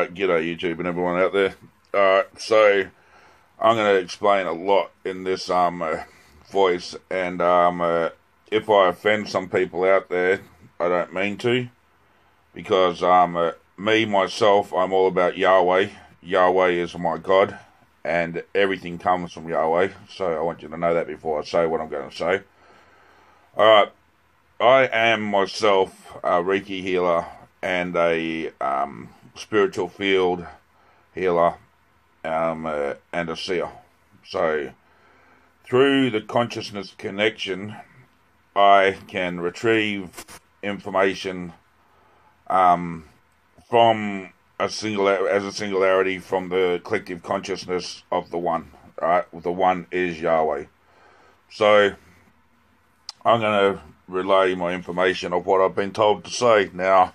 G'day YouTube and everyone out there. So I'm going to explain a lot in this voice, and if I offend some people out there, I don't mean to, because myself, I'm all about Yahweh. Yahweh is my God, and everything comes from Yahweh. So I want you to know that before I say what I'm going to say. Alright, I am myself a Reiki healer and a spiritual field healer and a seer. So through the consciousness connection, I can retrieve information from as a singularity from the collective consciousness of the One. Right, the One is Yahweh. So I'm going to relay my information of what I've been told to say. Now,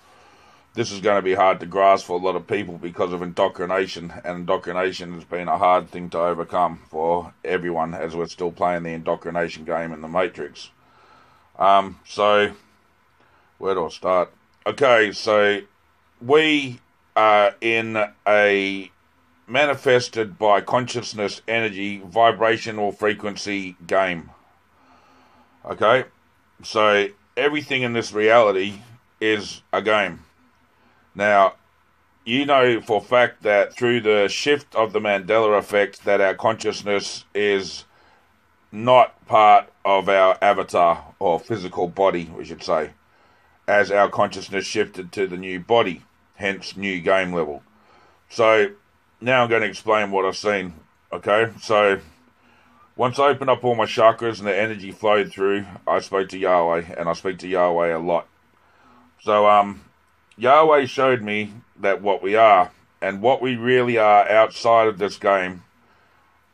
this is going to be hard to grasp for a lot of people because of indoctrination, and indoctrination has been a hard thing to overcome for everyone, as we're still playing the indoctrination game in the Matrix. So where do I start? Okay, so we are in a manifested by consciousness energy vibrational frequency game. Okay, so everything in this reality is a game. Now, you know for a fact that through the shift of the Mandela effect that our consciousness is not part of our avatar or physical body, we should say, as our consciousness shifted to the new body, hence new game level. So now I'm going to explain what I've seen. Okay, so once I opened up all my chakras and the energy flowed through, I spoke to Yahweh, and I speak to Yahweh a lot. So Yahweh showed me that what we are, and what we really are outside of this game,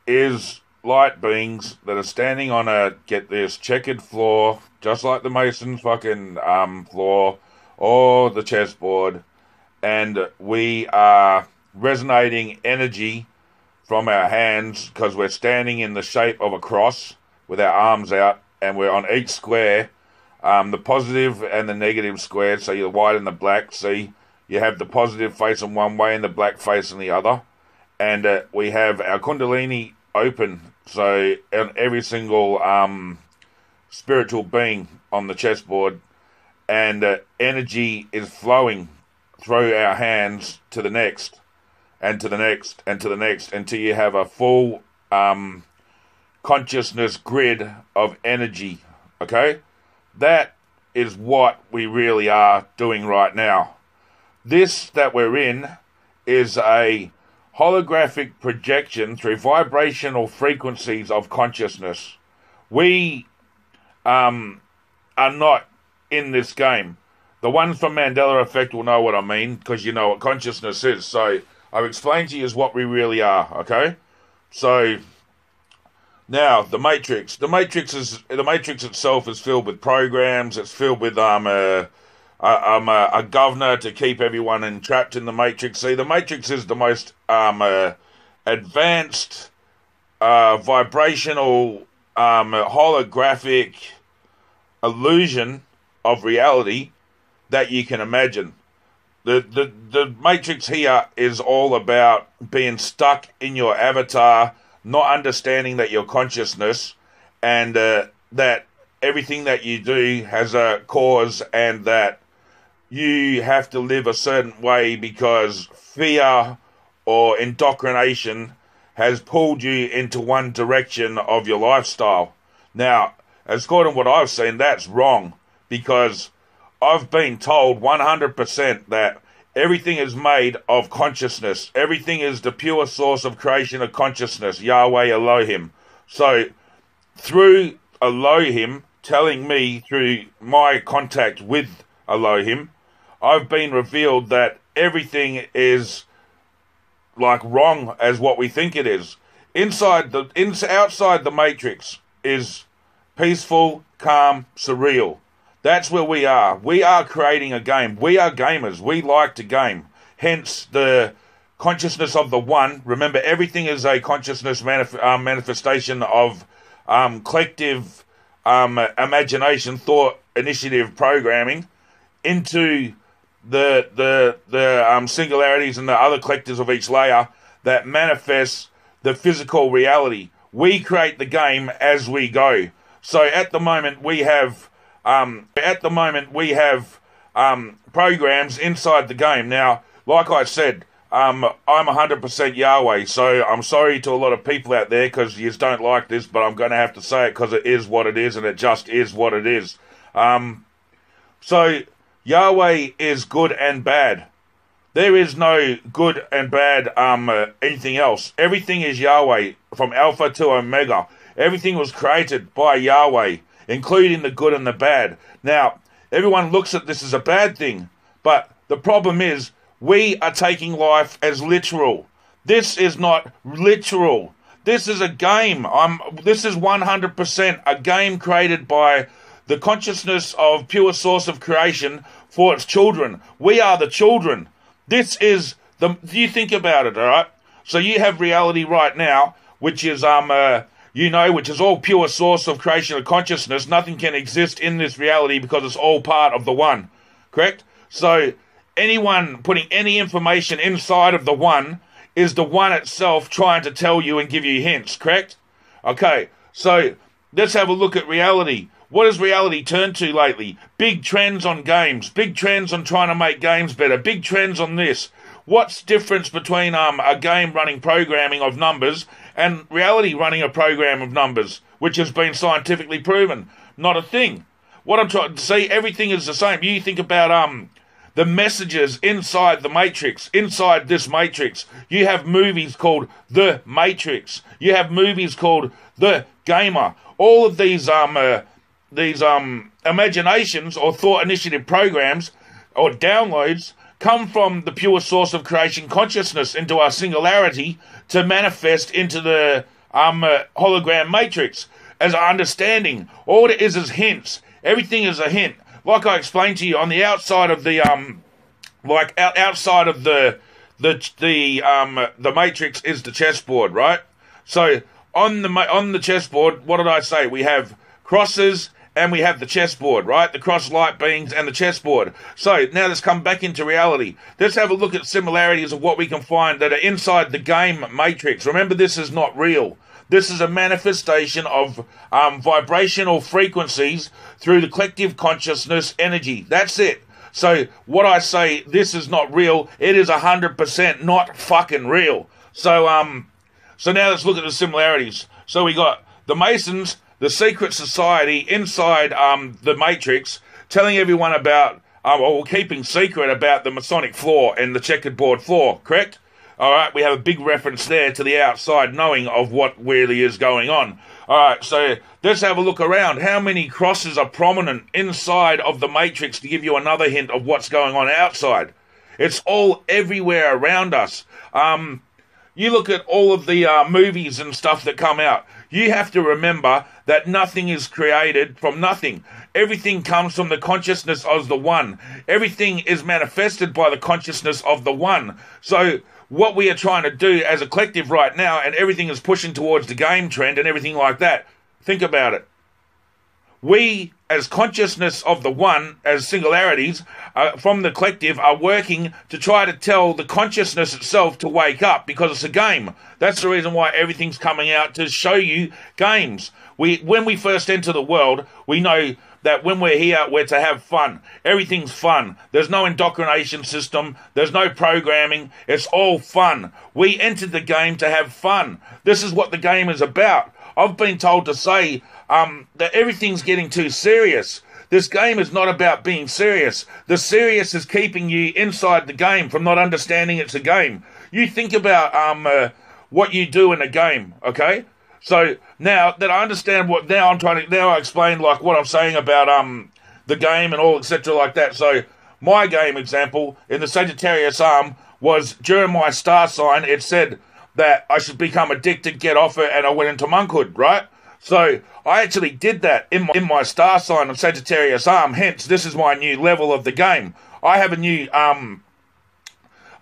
is light beings that are standing on a, get this, checkered floor, just like the Mason's fucking floor, or the chessboard, and we are resonating energy from our hands, because we're standing in the shape of a cross with our arms out, and we're on each square, the positive and the negative squared, so you're white and the black. See, you have the positive facing one way and the black facing the other, and we have our kundalini open, so on every single spiritual being on the chessboard, and energy is flowing through our hands to the next, and to the next, and to the next, until you have a full consciousness grid of energy. Okay? That is what we really are doing right now. This that we're in is a holographic projection through vibrational frequencies of consciousness. We are not in this game. The ones from Mandela effect will know what I mean, because you know what consciousness is. So I've explained to you is what we really are, okay? So now the Matrix. The Matrix itself is filled with programs. It's filled with a governor to keep everyone entrapped in the Matrix. See, the Matrix is the most advanced vibrational holographic illusion of reality that you can imagine. The Matrix here is all about being stuck in your avatar, not understanding that your consciousness, and that everything that you do has a cause, and that you have to live a certain way because fear or indoctrination has pulled you into one direction of your lifestyle. Now, according to what I've seen, that's wrong, because I've been told 100% that everything is made of consciousness. Everything is the pure source of creation of consciousness, Yahweh Elohim. So, through Elohim telling me, through my contact with Elohim, I've been revealed that everything is like wrong as what we think it is. Outside the Matrix is peaceful, calm, surreal. That's where we are. We are creating a game. We are gamers. We like to game. Hence the consciousness of the One. Remember, everything is a consciousness manifestation of collective imagination, thought, initiative, programming into the singularities and the other collectives of each layer that manifests the physical reality. We create the game as we go. So at the moment we have programs inside the game. Now, like I said, I'm 100% Yahweh, so I'm sorry to a lot of people out there because you don't like this, but I'm going to have to say it because it is what it is, and it just is what it is. So Yahweh is good and bad. There is no good and bad anything else. Everything is Yahweh, from Alpha to Omega. Everything was created by Yahweh, including the good and the bad. Now, everyone looks at this as a bad thing, but the problem is we are taking life as literal. This is not literal. This is a game. This is 100% a game created by the consciousness of pure source of creation for its children. We are the children. This is you think about it, all right? So you have reality right now, which is which is all pure source of creation of consciousness. Nothing can exist in this reality because it's all part of the one, correct? So anyone putting any information inside of the one is the one itself trying to tell you and give you hints, correct? Okay, so let's have a look at reality. What has reality turned to lately? Big trends on games, big trends on trying to make games better, big trends on this. What's the difference between a game running programming of numbers and reality running a program of numbers, which has been scientifically proven? Not a thing. What I'm trying to say, everything is the same. You think about the messages inside the Matrix, inside this Matrix. You have movies called The Matrix. You have movies called The Gamer. All of these imaginations or thought initiative programs or downloads come from the pure source of creation consciousness into our singularity to manifest into the hologram matrix as an understanding. All it is hints. Everything is a hint. Like I explained to you, on the outside of the outside of the matrix is the chessboard, right? So on the chessboard, what did I say? We have crosses and we have the chessboard, right? The cross light beings and the chessboard. So now let's come back into reality. Let's have a look at similarities of what we can find that are inside the game matrix. Remember, this is not real. This is a manifestation of vibrational frequencies through the collective consciousness energy. That's it. So what I say, this is not real. It is 100% not fucking real. So now let's look at the similarities. So we got the Masons, the secret society inside the Matrix, telling everyone about, or keeping secret about the Masonic floor and the checkerboard floor, correct? All right, we have a big reference there to the outside knowing of what really is going on. All right, so let's have a look around. How many crosses are prominent inside of the Matrix to give you another hint of what's going on outside? It's all everywhere around us. You look at all of the movies and stuff that come out. You have to remember that nothing is created from nothing. Everything comes from the consciousness of the one. Everything is manifested by the consciousness of the one. So what we are trying to do as a collective right now, and everything is pushing towards the game trend and everything like that, think about it. We, as consciousness of the one, as singularities from the collective, are working to try to tell the consciousness itself to wake up because it's a game. That's the reason why everything's coming out to show you games. When we first enter the world, we know that when we're here, we're to have fun. Everything's fun. There's no indoctrination system. There's no programming. It's all fun. We entered the game to have fun. This is what the game is about. I've been told to say that everything's getting too serious. This game is not about being serious. The serious is keeping you inside the game from not understanding it's a game. You think about what you do in a game, okay? So now that I understand now I explain like what I'm saying about the game and all etc like that. So my game example in the Sagittarius arm was during my star sign. It said that I should become addicted, get off it, and I went into monkhood, right? So I actually did that in my star sign of Sagittarius arm. Hence, this is my new level of the game. I have a new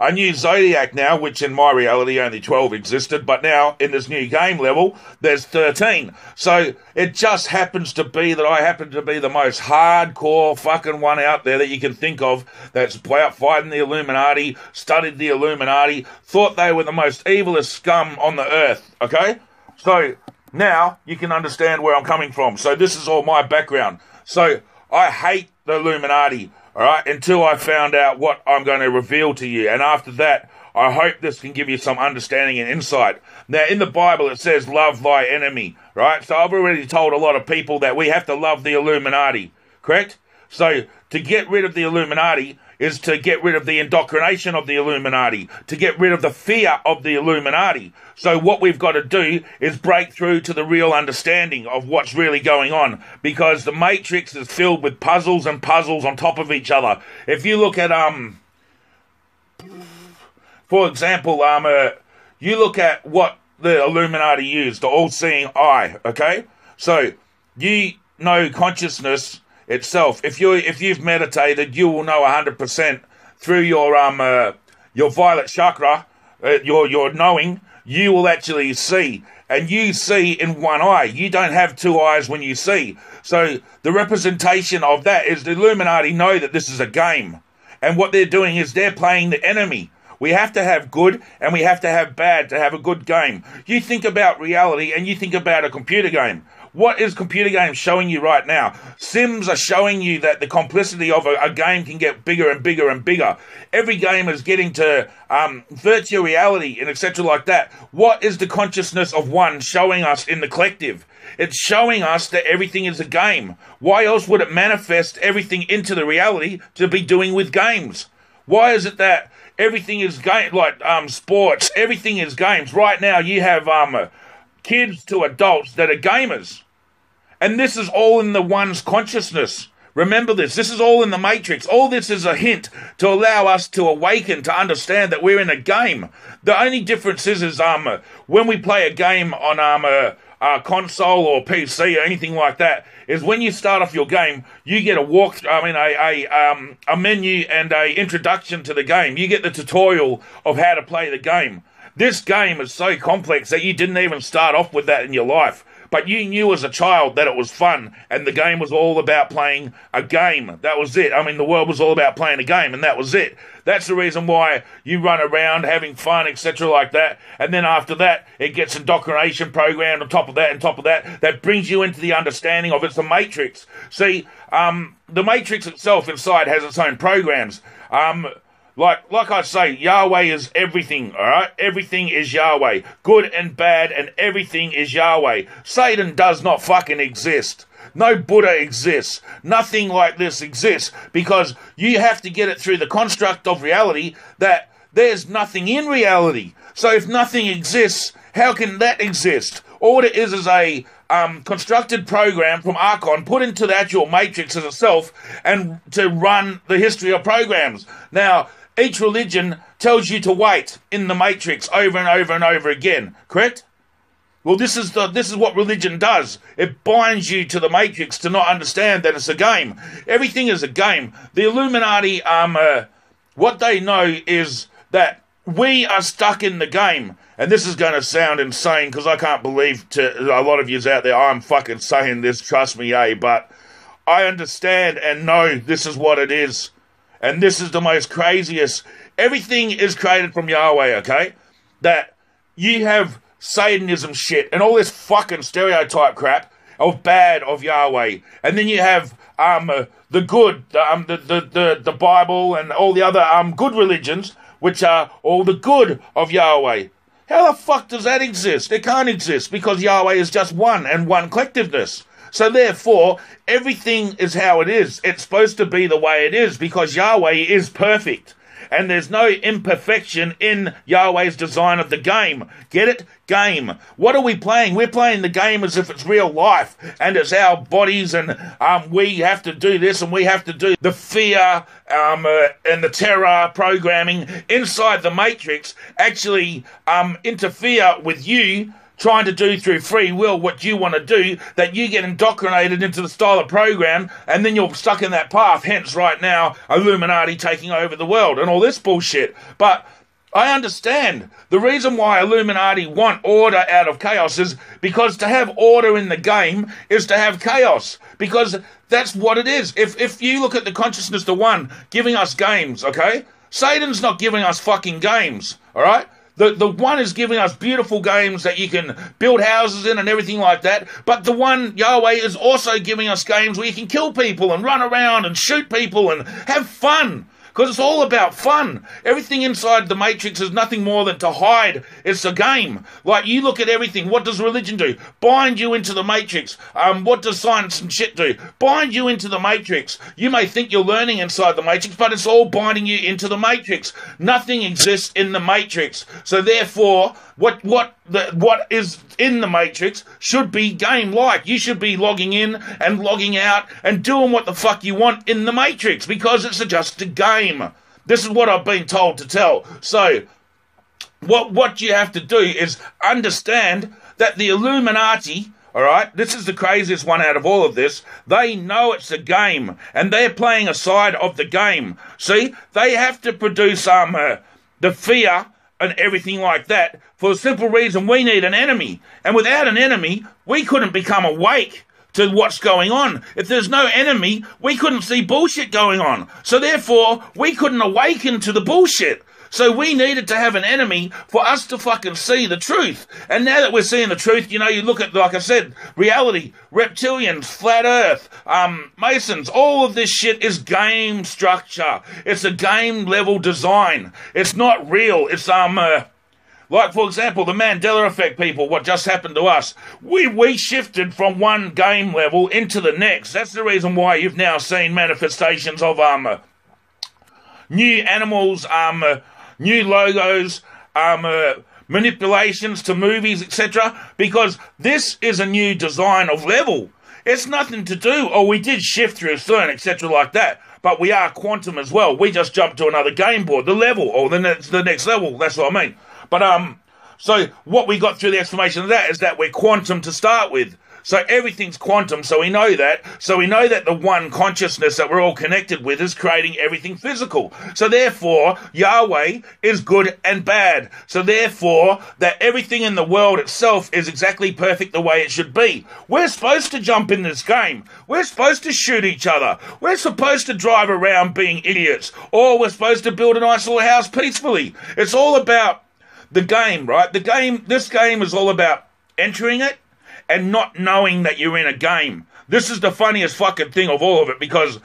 a new zodiac now, which in my reality only 12 existed, but now in this new game level, there's 13. So it just happens to be that I happen to be the most hardcore fucking one out there that you can think of that's out fighting the Illuminati, studied the Illuminati, thought they were the most evilest scum on the earth, okay? So now you can understand where I'm coming from. So this is all my background. So I hate the Illuminati, all right, until I found out what I'm going to reveal to you. And after that, I hope this can give you some understanding and insight. Now, in the Bible, it says, love thy enemy, right? So I've already told a lot of people that we have to love the Illuminati, correct? So to get rid of the Illuminati is to get rid of the indoctrination of the Illuminati, to get rid of the fear of the Illuminati. So what we've got to do is break through to the real understanding of what's really going on, because the Matrix is filled with puzzles and puzzles on top of each other. If you look at, for example, you look at what the Illuminati used, the all-seeing eye, okay? So you know consciousness itself. If you've meditated, you will know 100% through your violet chakra, your knowing, you will actually see, and you see in one eye. You don't have two eyes when you see. So the representation of that is the Illuminati know that this is a game, and what they're doing is they're playing the enemy. We have to have good and we have to have bad to have a good game. You think about reality and you think about a computer game. What is computer games showing you right now? Sims are showing you that the complexity of a game can get bigger and bigger and bigger. Every game is getting to virtual reality and etc. like that. What is the consciousness of one showing us in the collective? It's showing us that everything is a game. Why else would it manifest everything into the reality to be doing with games? Why is it that everything is game, like sports, everything is games? Right now you have kids to adults that are gamers. And this is all in the one's consciousness. Remember this. This is all in the Matrix. All this is a hint to allow us to awaken, to understand that we're in a game. The only difference is when we play a game on a console or PC or anything like that, is when you start off your game, you get a menu and a introduction to the game. You get the tutorial of how to play the game. This game is so complex that you didn't even start off with that in your life. But you knew as a child that it was fun, and the game was all about playing a game. That was it. I mean, the world was all about playing a game, and that was it. That's the reason why you run around having fun, etc. like that. And then after that, it gets indoctrination programmed on top of that, that brings you into the understanding of it's the Matrix. See, the Matrix itself inside has its own programs. Like I say, Yahweh is everything, alright? Everything is Yahweh. Good and bad and everything is Yahweh. Satan does not fucking exist. No Buddha exists. Nothing like this exists, because you have to get it through the construct of reality that there's nothing in reality. So if nothing exists, how can that exist? All it is a constructed program from Archon put into the actual Matrix as itself, and to run the history of programs. Now, each religion tells you to wait in the Matrix over and over and over again, correct? Well, this is what religion does. It binds you to the Matrix to not understand that it's a game. Everything is a game. The Illuminati, what they know is that we are stuck in the game. And this is going to sound insane, because I can't believe to a lot of yous out there I'm fucking saying this, trust me, but I understand and know this is what it is. And this is the most craziest. Everything is created from Yahweh, okay? That you have Satanism shit and all this fucking stereotype crap of bad of Yahweh. And then you have the good, the Bible and all the other good religions, which are all the good of Yahweh. How the fuck does that exist? It can't exist, because Yahweh is just one and one collectiveness. So therefore, everything is how it is. It's supposed to be the way it is, because Yahweh is perfect. And there's no imperfection in Yahweh's design of the game. Get it? Game. What are we playing? We're playing the game as if it's real life, and it's our bodies, and we have to do this and we have to do the fear and the terror programming inside the Matrix actually interfere with you trying to do through free will what you want to do, that you get indoctrinated into the style of program, and then you're stuck in that path. Hence, right now, Illuminati taking over the world and all this bullshit. But I understand the reason why Illuminati want order out of chaos is because to have order in the game is to have chaos, because that's what it is. If you look at the consciousness, the one giving us games, okay? Satan's not giving us fucking games, all right? The one is giving us beautiful games that you can build houses in and everything like that. But the one, Yahweh, is also giving us games where you can kill people and run around and shoot people and have fun. Because it's all about fun. Everything inside the Matrix is nothing more than to hide. It's a game. Like, you look at everything. What does religion do? Bind you into the Matrix. What does science and shit do? Bind you into the Matrix. You may think you're learning inside the Matrix, but it's all binding you into the Matrix. Nothing exists in the Matrix. So therefore, what is in the Matrix should be game-like. You should be logging in and logging out and doing what the fuck you want in the Matrix, because it's just a game. This is what I've been told to tell. So what you have to do is understand that the Illuminati, all right, this is the craziest one out of all of this, they know it's a game, and they're playing a side of the game. See, they have to produce the fear and everything like that for the simple reason we need an enemy. And without an enemy, we couldn't become awake to what's going on. If there's no enemy, we couldn't see bullshit going on. So therefore, we couldn't awaken to the bullshit. So we needed to have an enemy for us to fucking see the truth. And now that we're seeing the truth, you know, you look at, like I said, reality, reptilians, flat earth, Masons, all of this shit is game structure. It's a game level design. It's not real. It's, like, for example, the Mandela effect people, what just happened to us. We shifted from one game level into the next. That's the reason why you've now seen manifestations of new animals, new logos, manipulations to movies, etc. Because this is a new design of level. It's nothing to do, we did shift through CERN, etc. like that. But we are quantum as well. We just jumped to another game board, the level, or the next level. That's what I mean. But, so what we got through the explanation of that is that we're quantum to start with. So everything's quantum, so we know that. So we know that the one consciousness that we're all connected with is creating everything physical. So therefore, Yahweh is good and bad. So therefore, that everything in the world itself is exactly perfect the way it should be. We're supposed to jump in this game. We're supposed to shoot each other. We're supposed to drive around being idiots. Or we're supposed to build a nice little house peacefully. It's all about the game, right? This game is all about entering it and not knowing that you're in a game. This is the funniest fucking thing of all of it, because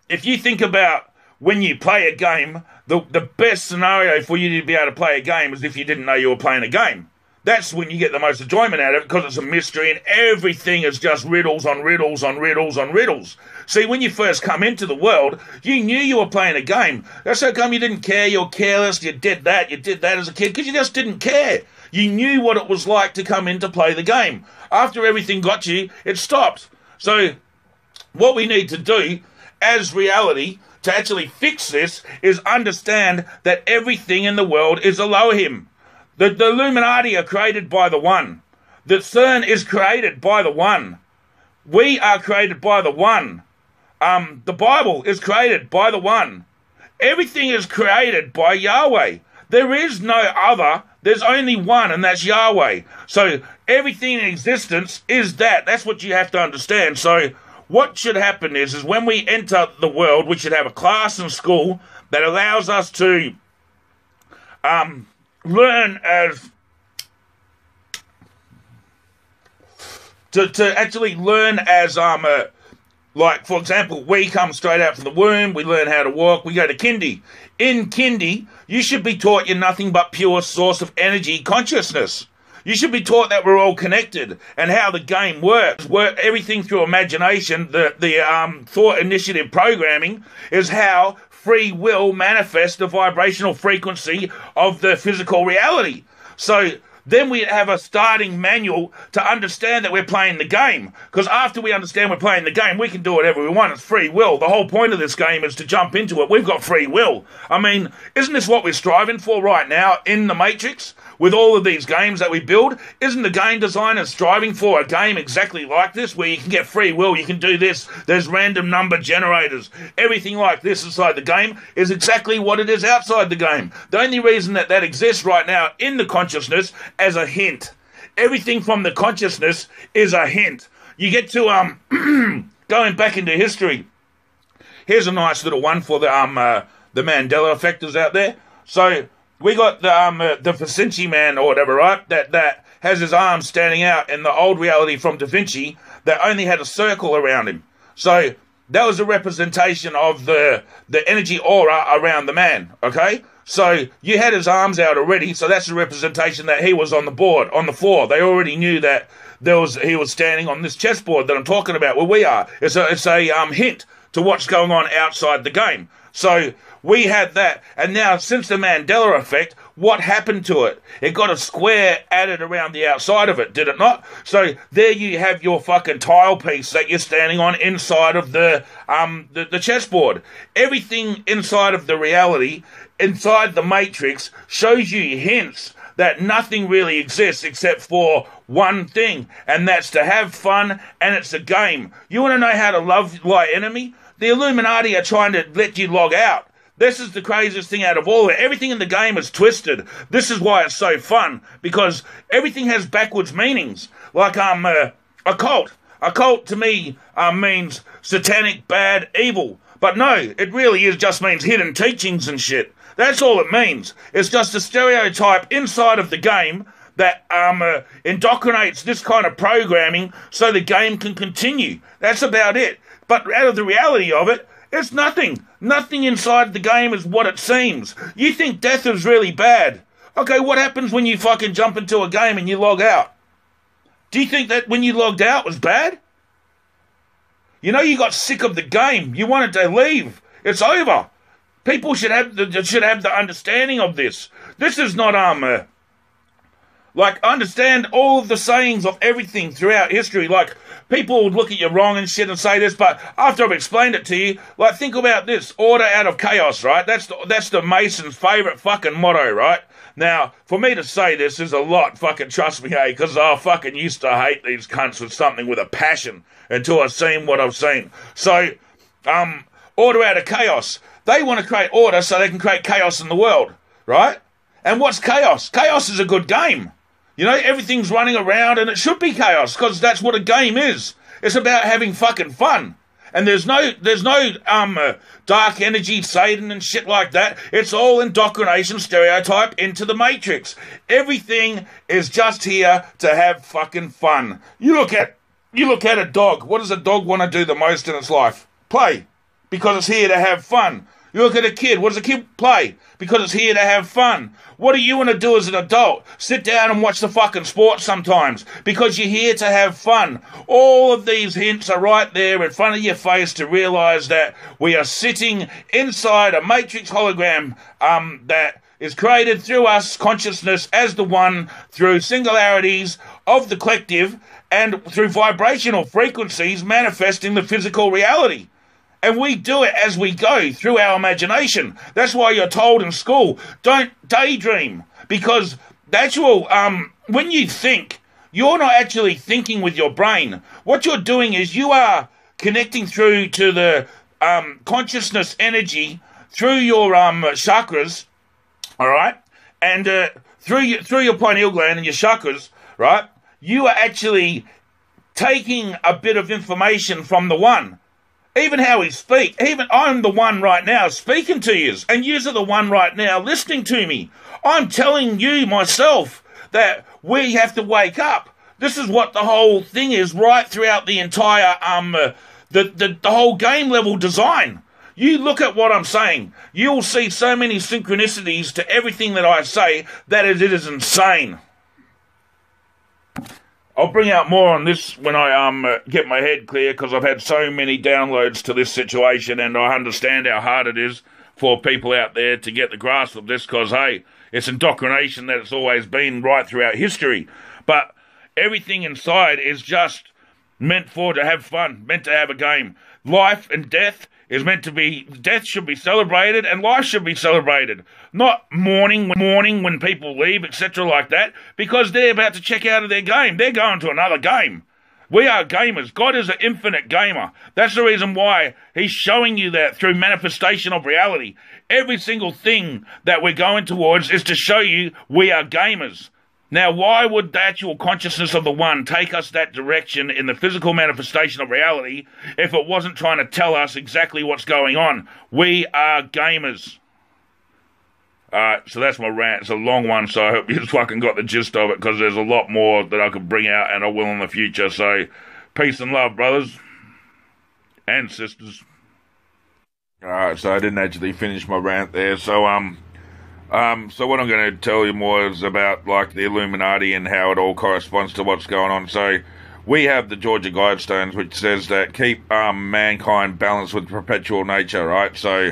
if you think about when you play a game, the best scenario for you to be able to play a game is if you didn't know you were playing a game. That's when you get the most enjoyment out of it, because it's a mystery and everything is just riddles on riddles on riddles on riddles. See, when you first come into the world, you knew you were playing a game. That's how come you didn't care, you were careless, you did that as a kid, because you just didn't care. You knew what it was like to come in to play the game. After everything got you, it stopped. So what we need to do as reality to actually fix this is understand that everything in the world is Elohim. The Illuminati are created by the One. The CERN is created by the One. We are created by the One. The Bible is created by the One. Everything is created by Yahweh. There is no other. There's only one, and that's Yahweh. So everything in existence is that. That's what you have to understand. So what should happen is when we enter the world, we should have a class in school that allows us to learn as to actually learn as like, for example, we come straight out from the womb, we learn how to walk, we go to kindy. In kindy, you should be taught you're nothing but pure source of energy consciousness. You should be taught that we're all connected and how the game works. Everything through imagination, the thought initiative programming is how free will manifests the vibrational frequency of the physical reality. So then we have a starting manual to understand that we're playing the game. Because after we understand we're playing the game, we can do whatever we want. It's free will. The whole point of this game is to jump into it. We've got free will. I mean, isn't this what we're striving for right now in the Matrix? with all of these games that we build? Isn't the game designer striving for a game exactly like this, where you can get free will, you can do this, there's random number generators, everything like this inside the game is exactly what it is outside the game. The only reason that that exists right now in the consciousness as a hint. Everything from the consciousness is a hint. You get to going back into history. Here's a nice little one for the Mandela effectors out there. So we got the Vinci man or whatever, right? That has his arms standing out in the old reality from Da Vinci that only had a circle around him. So that was a representation of the energy aura around the man. Okay. So you had his arms out already, so that's a representation that he was on the board, on the floor. They already knew that he was standing on this chessboard that I'm talking about, where we are. It's a hint to what's going on outside the game. So we had that, and now since the Mandela effect, what happened to it? It got a square added around the outside of it, did it not? So there you have your fucking tile piece that you're standing on inside of the chessboard. Everything inside of the reality, inside the matrix, shows you hints that nothing really exists except for one thing, and that's to have fun, and it's a game. You want to know how to love thy enemy? The Illuminati are trying to let you log out. This is the craziest thing out of all of it. Everything in the game is twisted. This is why it's so fun, because everything has backwards meanings. Like occult. Occult to me means satanic, bad, evil. But no, it really just means hidden teachings and shit. That's all it means. It's just a stereotype inside of the game that indoctrinates this kind of programming so the game can continue. That's about it. But out of the reality of it, it's nothing. Nothing inside the game is what it seems. You think death is really bad. Okay, what happens when you fucking jump into a game and you log out? Do you think that when you logged out was bad? You know, you got sick of the game. You wanted to leave. It's over. People should have the understanding of this. This is not like, understand all of the sayings of everything throughout history. Like, people would look at you wrong and shit and say this, but after I've explained it to you, like, think about this. Order out of chaos, right? That's the Mason's favourite fucking motto, right? Now, for me to say this is a lot, fucking trust me, hey, because I fucking used to hate these cunts with something with a passion until I've seen what I've seen. So, order out of chaos. They want to create order so they can create chaos in the world, right? And what's chaos? Chaos is a good game. You know, everything's running around and it should be chaos because that's what a game is. It's about having fucking fun. And there's no dark energy, Satan and shit like that. It's all indoctrination stereotype into the matrix. Everything is just here to have fucking fun. You look at a dog. What does a dog want to do the most in its life? Play. Because it's here to have fun. You look at a kid. What does a kid play? Because it's here to have fun. What do you want to do as an adult? Sit down and watch the fucking sports sometimes. Because you're here to have fun. All of these hints are right there in front of your face to realise that we are sitting inside a matrix hologram that is created through us, consciousness as the one, through singularities of the collective, and through vibrational frequencies manifesting the physical reality. And we do it as we go, through our imagination. That's why you're told in school, don't daydream. Because the actual, when you think, you're not actually thinking with your brain. What you're doing is you are connecting through to the consciousness energy through your chakras, all right? And through your pineal gland and your chakras, right? You are actually taking a bit of information from the one. Even how we speak, even I'm the one right now speaking to you, and you are the one right now listening to me. I'm telling you myself that we have to wake up. This is what the whole thing is right throughout the entire, the whole game level design. You look at what I'm saying, you'll see so many synchronicities to everything that I say that it is insane. I'll bring out more on this when I get my head clear, because I've had so many downloads to this situation, and I understand how hard it is for people out there to get the grasp of this, because, hey, it's indoctrination that it's always been right throughout history. But everything inside is just meant to have fun, meant to have a game. Life and death is meant to be, death should be celebrated and life should be celebrated. Not mourning when people leave, etc. like that, because they're about to check out of their game. They're going to another game. We are gamers. God is an infinite gamer. That's the reason why he's showing you that through manifestation of reality. Every single thing that we're going towards is to show you we are gamers. Now, why would the actual consciousness of the One take us that direction in the physical manifestation of reality if it wasn't trying to tell us exactly what's going on? We are gamers. Alright, so that's my rant. It's a long one, so I hope you fucking got the gist of it, because there's a lot more that I could bring out, and I will in the future. So, peace and love, brothers and sisters. Alright, so I didn't actually finish my rant there. So, so what I'm going to tell you more is about, like, the Illuminati and how it all corresponds to what's going on. So, we have the Georgia Guidestones, which says that keep mankind balanced with perpetual nature, right? So,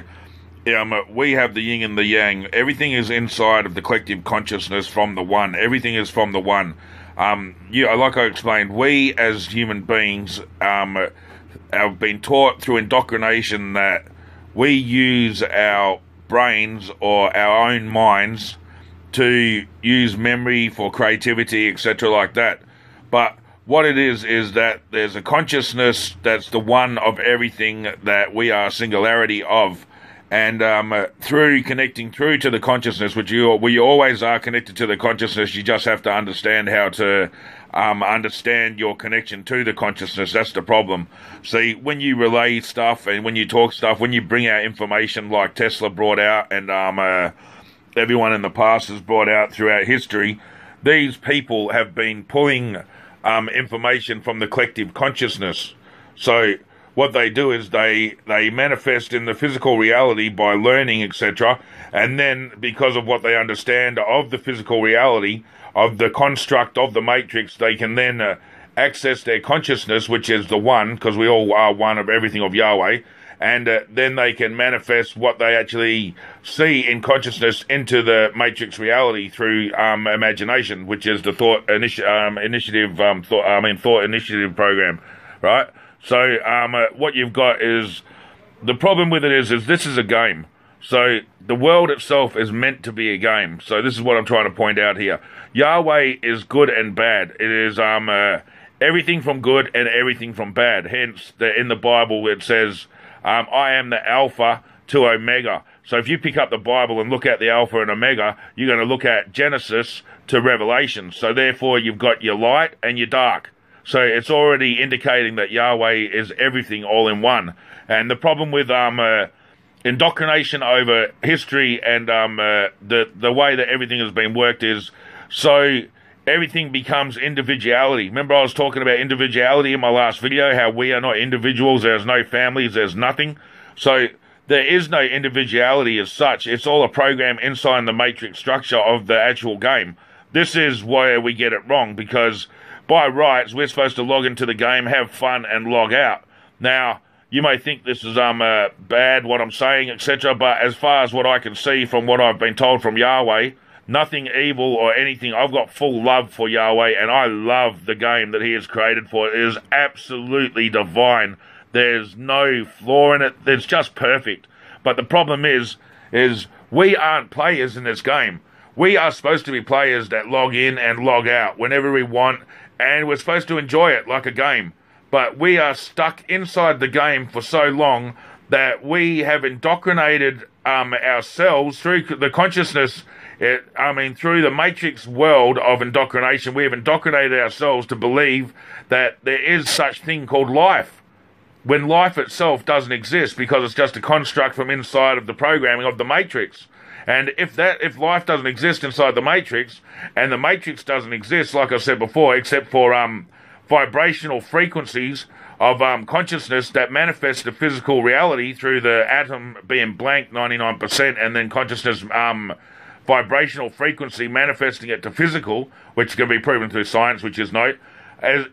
we have the yin and the yang. Everything is inside of the collective consciousness from the One. Everything is from the One. Like I explained, we as human beings have been taught through indoctrination that we use our brains or our own minds to use memory for creativity, etc. like that. But what it is that there's a consciousness that's the one of everything that we are singularity of. And through connecting through to the consciousness, which we always are connected to the consciousness, you just have to understand how to understand your connection to the consciousness. That's the problem. See, when you relay stuff and when you talk stuff, when you bring out information like Tesla brought out and everyone in the past has brought out throughout history, these people have been pulling information from the collective consciousness. So what they do is they manifest in the physical reality by learning, etc. And then, because of what they understand of the physical reality, of the construct of the matrix, they can then access their consciousness, which is the One, because we all are one of everything of Yahweh, and then they can manifest what they actually see in consciousness into the matrix reality through imagination, which is the thought initiative program, right? So, what you've got is, the problem with it is this is a game. So, the world itself is meant to be a game. So, this is what I'm trying to point out here. Yahweh is good and bad. It is, everything from good and everything from bad. Hence, in the Bible it says, I am the Alpha to Omega. So, if you pick up the Bible and look at the Alpha and Omega, you're going to look at Genesis to Revelation. So, therefore, you've got your light and your dark. So it's already indicating that Yahweh is everything all in one. And the problem with indoctrination over history and the way that everything has been worked is, so everything becomes individuality. Remember I was talking about individuality in my last video, how we are not individuals, there's no families, there's nothing. So there is no individuality as such. It's all a program inside the matrix structure of the actual game. This is where we get it wrong, because by rights, we're supposed to log into the game, have fun, and log out. Now, you may think this is bad, what I'm saying, etc., but as far as what I can see from what I've been told from Yahweh, nothing evil or anything. I've got full love for Yahweh, and I love the game that he has created for it. It is absolutely divine. There's no flaw in it. It's just perfect. But the problem is we aren't players in this game. We are supposed to be players that log in and log out whenever we want, and we're supposed to enjoy it like a game. But we are stuck inside the game for so long that we have indoctrinated ourselves through the consciousness, through the matrix world of indoctrination. We have indoctrinated ourselves to believe that there is such thing called life, when life itself doesn't exist, because it's just a construct from inside of the programming of the matrix. And if life doesn't exist inside the matrix, and the matrix doesn't exist, like I said before, except for vibrational frequencies of consciousness that manifest the physical reality through the atom being blank 99%, and then consciousness vibrational frequency manifesting it to physical, which can be proven through science, which is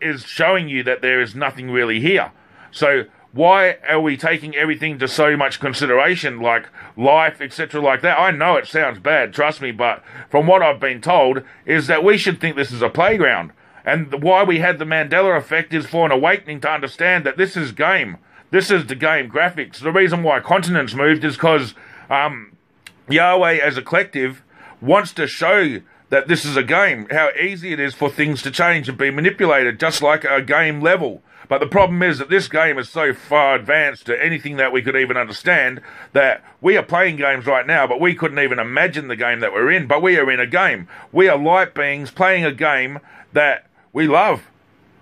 is showing you that there is nothing really here. So why are we taking everything to so much consideration, like life, etc., like that? I know it sounds bad, trust me, but from what I've been told is that we should think this is a playground. And why we had the Mandela effect is for an awakening to understand that this is game. This is the game graphics. The reason why continents moved is because Yahweh as a collective wants to show that this is a game, how easy it is for things to change and be manipulated, just like a game level. But the problem is that this game is so far advanced to anything that we could even understand that we are playing games right now, but we couldn't even imagine the game that we're in, but we are in a game. We are light beings playing a game that we love.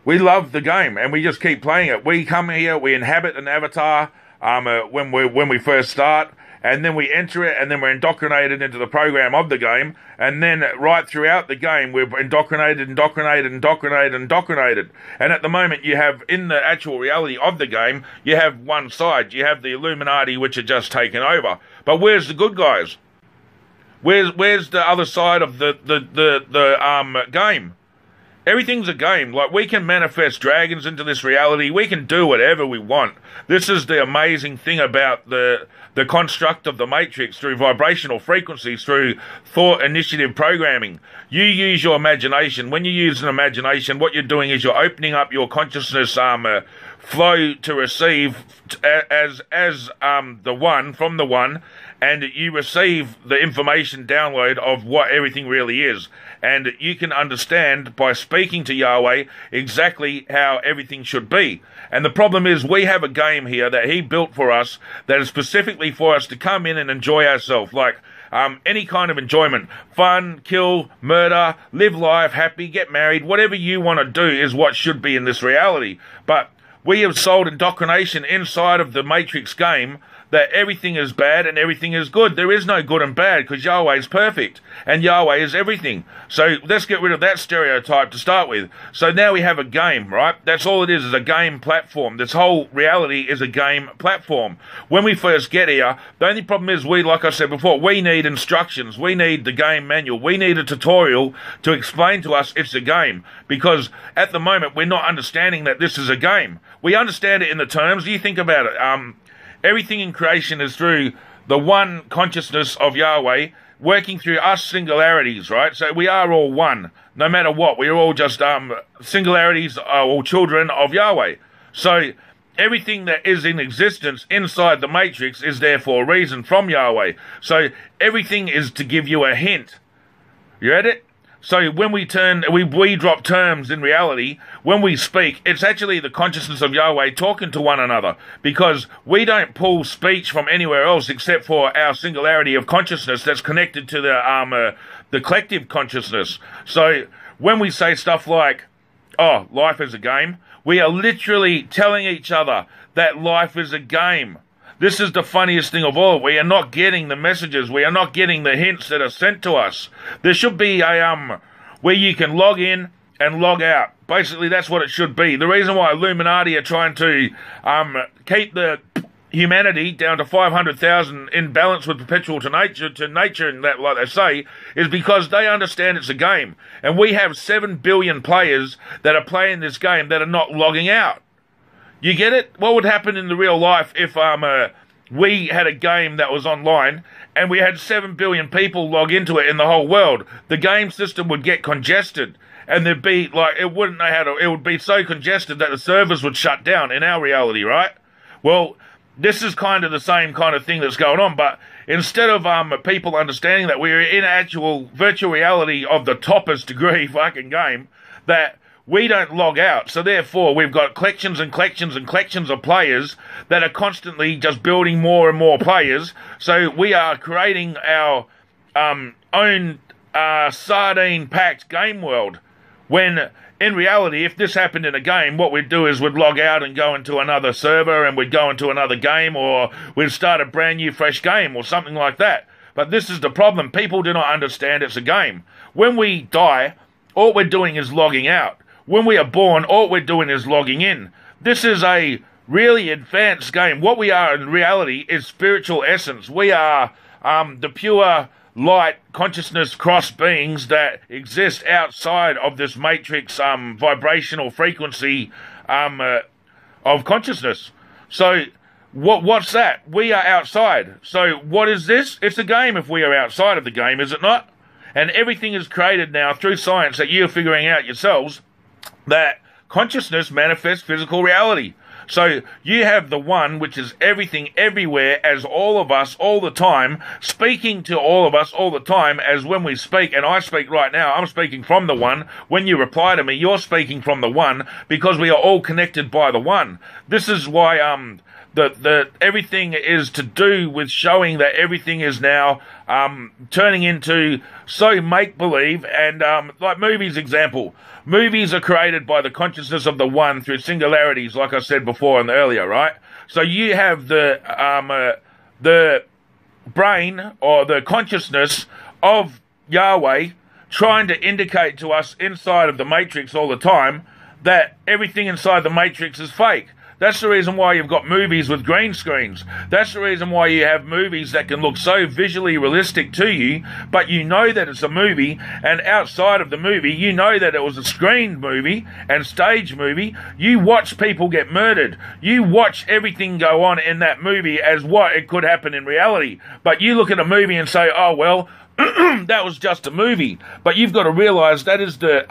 We love the game, and we just keep playing it. We come here, we inhabit an avatar when we first start, and then we enter it, and then we're indoctrinated into the program of the game, and then right throughout the game, we're indoctrinated. And at the moment, you have, in the actual reality of the game, you have one side. You have the Illuminati, which are just taken over. But where's the good guys? Where's the other side of the game? Everything's a game. Like, we can manifest dragons into this reality. We can do whatever we want. This is the amazing thing about the construct of the Matrix through vibrational frequencies, through thought initiative programming. You use your imagination. When you use an imagination, what you're doing is you're opening up your consciousness flow to receive as the one, from the one, and you receive the information download of what everything really is. And you can understand by speaking to Yahweh exactly how everything should be. And the problem is we have a game here that he built for us that is specifically for us to come in and enjoy ourselves. Like any kind of enjoyment. Fun, kill, murder, live life, happy, get married. Whatever you want to do is what should be in this reality. But we have sold indoctrination inside of the Matrix game that everything is bad and everything is good. There is no good and bad because Yahweh is perfect and Yahweh is everything. So let's get rid of that stereotype to start with. So now we have a game, right? That's all it is a game platform. This whole reality is a game platform. When we first get here, the only problem is like I said before, we need instructions. We need the game manual. We need a tutorial to explain to us it's a game. Because at the moment, we're not understanding that this is a game. We understand it in the terms. You think about it. Everything in creation is through the one consciousness of Yahweh working through us singularities, right? So we are all one, no matter what. We are all just singularities, are all children of Yahweh. So everything that is in existence inside the Matrix is there for a reason from Yahweh. So everything is to give you a hint. You read it? So when we drop terms in reality, when we speak, it's actually the consciousness of Yahweh talking to one another, because we don't pull speech from anywhere else except for our singularity of consciousness that's connected to the collective consciousness. So when we say stuff like, oh, life is a game, we are literally telling each other that life is a game. This is the funniest thing of all. We are not getting the messages. We are not getting the hints that are sent to us. There should be a where you can log in and log out. Basically, that's what it should be. The reason why Illuminati are trying to keep the humanity down to 500,000 in balance with perpetual to nature, and that, like they say, is because they understand it's a game. And we have 7 billion players that are playing this game that are not logging out. You get it? What would happen in the real life if we had a game that was online and we had 7 billion people log into it in the whole world? The game system would get congested, and there'd be it wouldn't know how to. It would be so congested that the servers would shut down in our reality, right? Well, this is kind of the same kind of thing that's going on, but instead of people understanding that we're in actual virtual reality of the toppest degree fucking game, that we don't log out. So therefore, we've got collections and collections and collections of players that are constantly just building more and more players. So we are creating our own sardine-packed game world. When in reality, if this happened in a game, what we'd do is we'd log out and go into another server, and we'd go into another game, or we'd start a brand new fresh game or something like that. But this is the problem. People do not understand it's a game. When we die, all we're doing is logging out. When we are born, all we're doing is logging in. This is a really advanced game. What we are in reality is spiritual essence. We are the pure light consciousness cross beings that exist outside of this matrix vibrational frequency of consciousness. So what's that? We are outside. So what is this? It's a game if we are outside of the game, is it not? And everything is created now through science that you're figuring out yourselves, that consciousness manifests physical reality. So you have the one, which is everything, everywhere, as all of us, all the time, speaking to all of us all the time, as when we speak, and I speak right now, I'm speaking from the one. When you reply to me, you're speaking from the one, because we are all connected by the one. This is why the everything is to do with showing that everything is now turning into so make-believe, and like movies example. Movies are created by the consciousness of the one through singularities, like I said before and earlier, right? So you have the brain or the consciousness of Yahweh trying to indicate to us inside of the matrix all the time that everything inside the matrix is fake. That's the reason why you've got movies with green screens. That's the reason why you have movies that can look so visually realistic to you, but you know that it's a movie, and outside of the movie, you know that it was a screened movie and stage movie. You watch people get murdered. You watch everything go on in that movie as what it could happen in reality. But you look at a movie and say, oh, well, that was just a movie. But you've got to realize that is the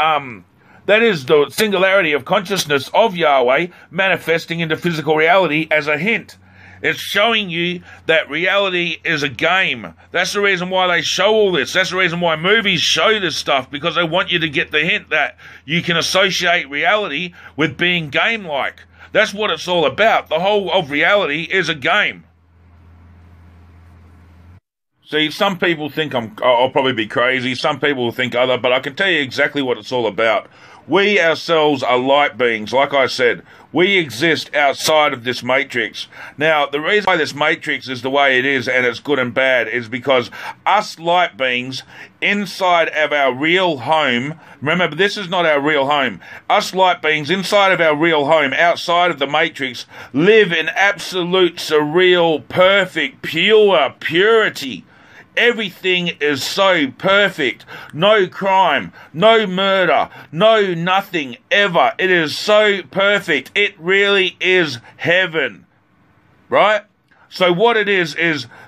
singularity of consciousness of Yahweh manifesting into physical reality as a hint. It's showing you that reality is a game. That's the reason why they show all this. That's the reason why movies show this stuff, because they want you to get the hint that you can associate reality with being game-like. That's what it's all about. The whole of reality is a game. See, some people think I'll probably be crazy. Some people will think other, but I can tell you exactly what it's all about. We ourselves are light beings. Like I said, we exist outside of this matrix. Now, the reason why this matrix is the way it is, and it's good and bad, is because us light beings inside of our real home, remember, this is not our real home. Us light beings inside of our real home, outside of the matrix, live in absolute, surreal, perfect, pure purity. Everything is so perfect. No crime, no murder, no nothing ever. It is so perfect. It really is heaven. Right? So what it is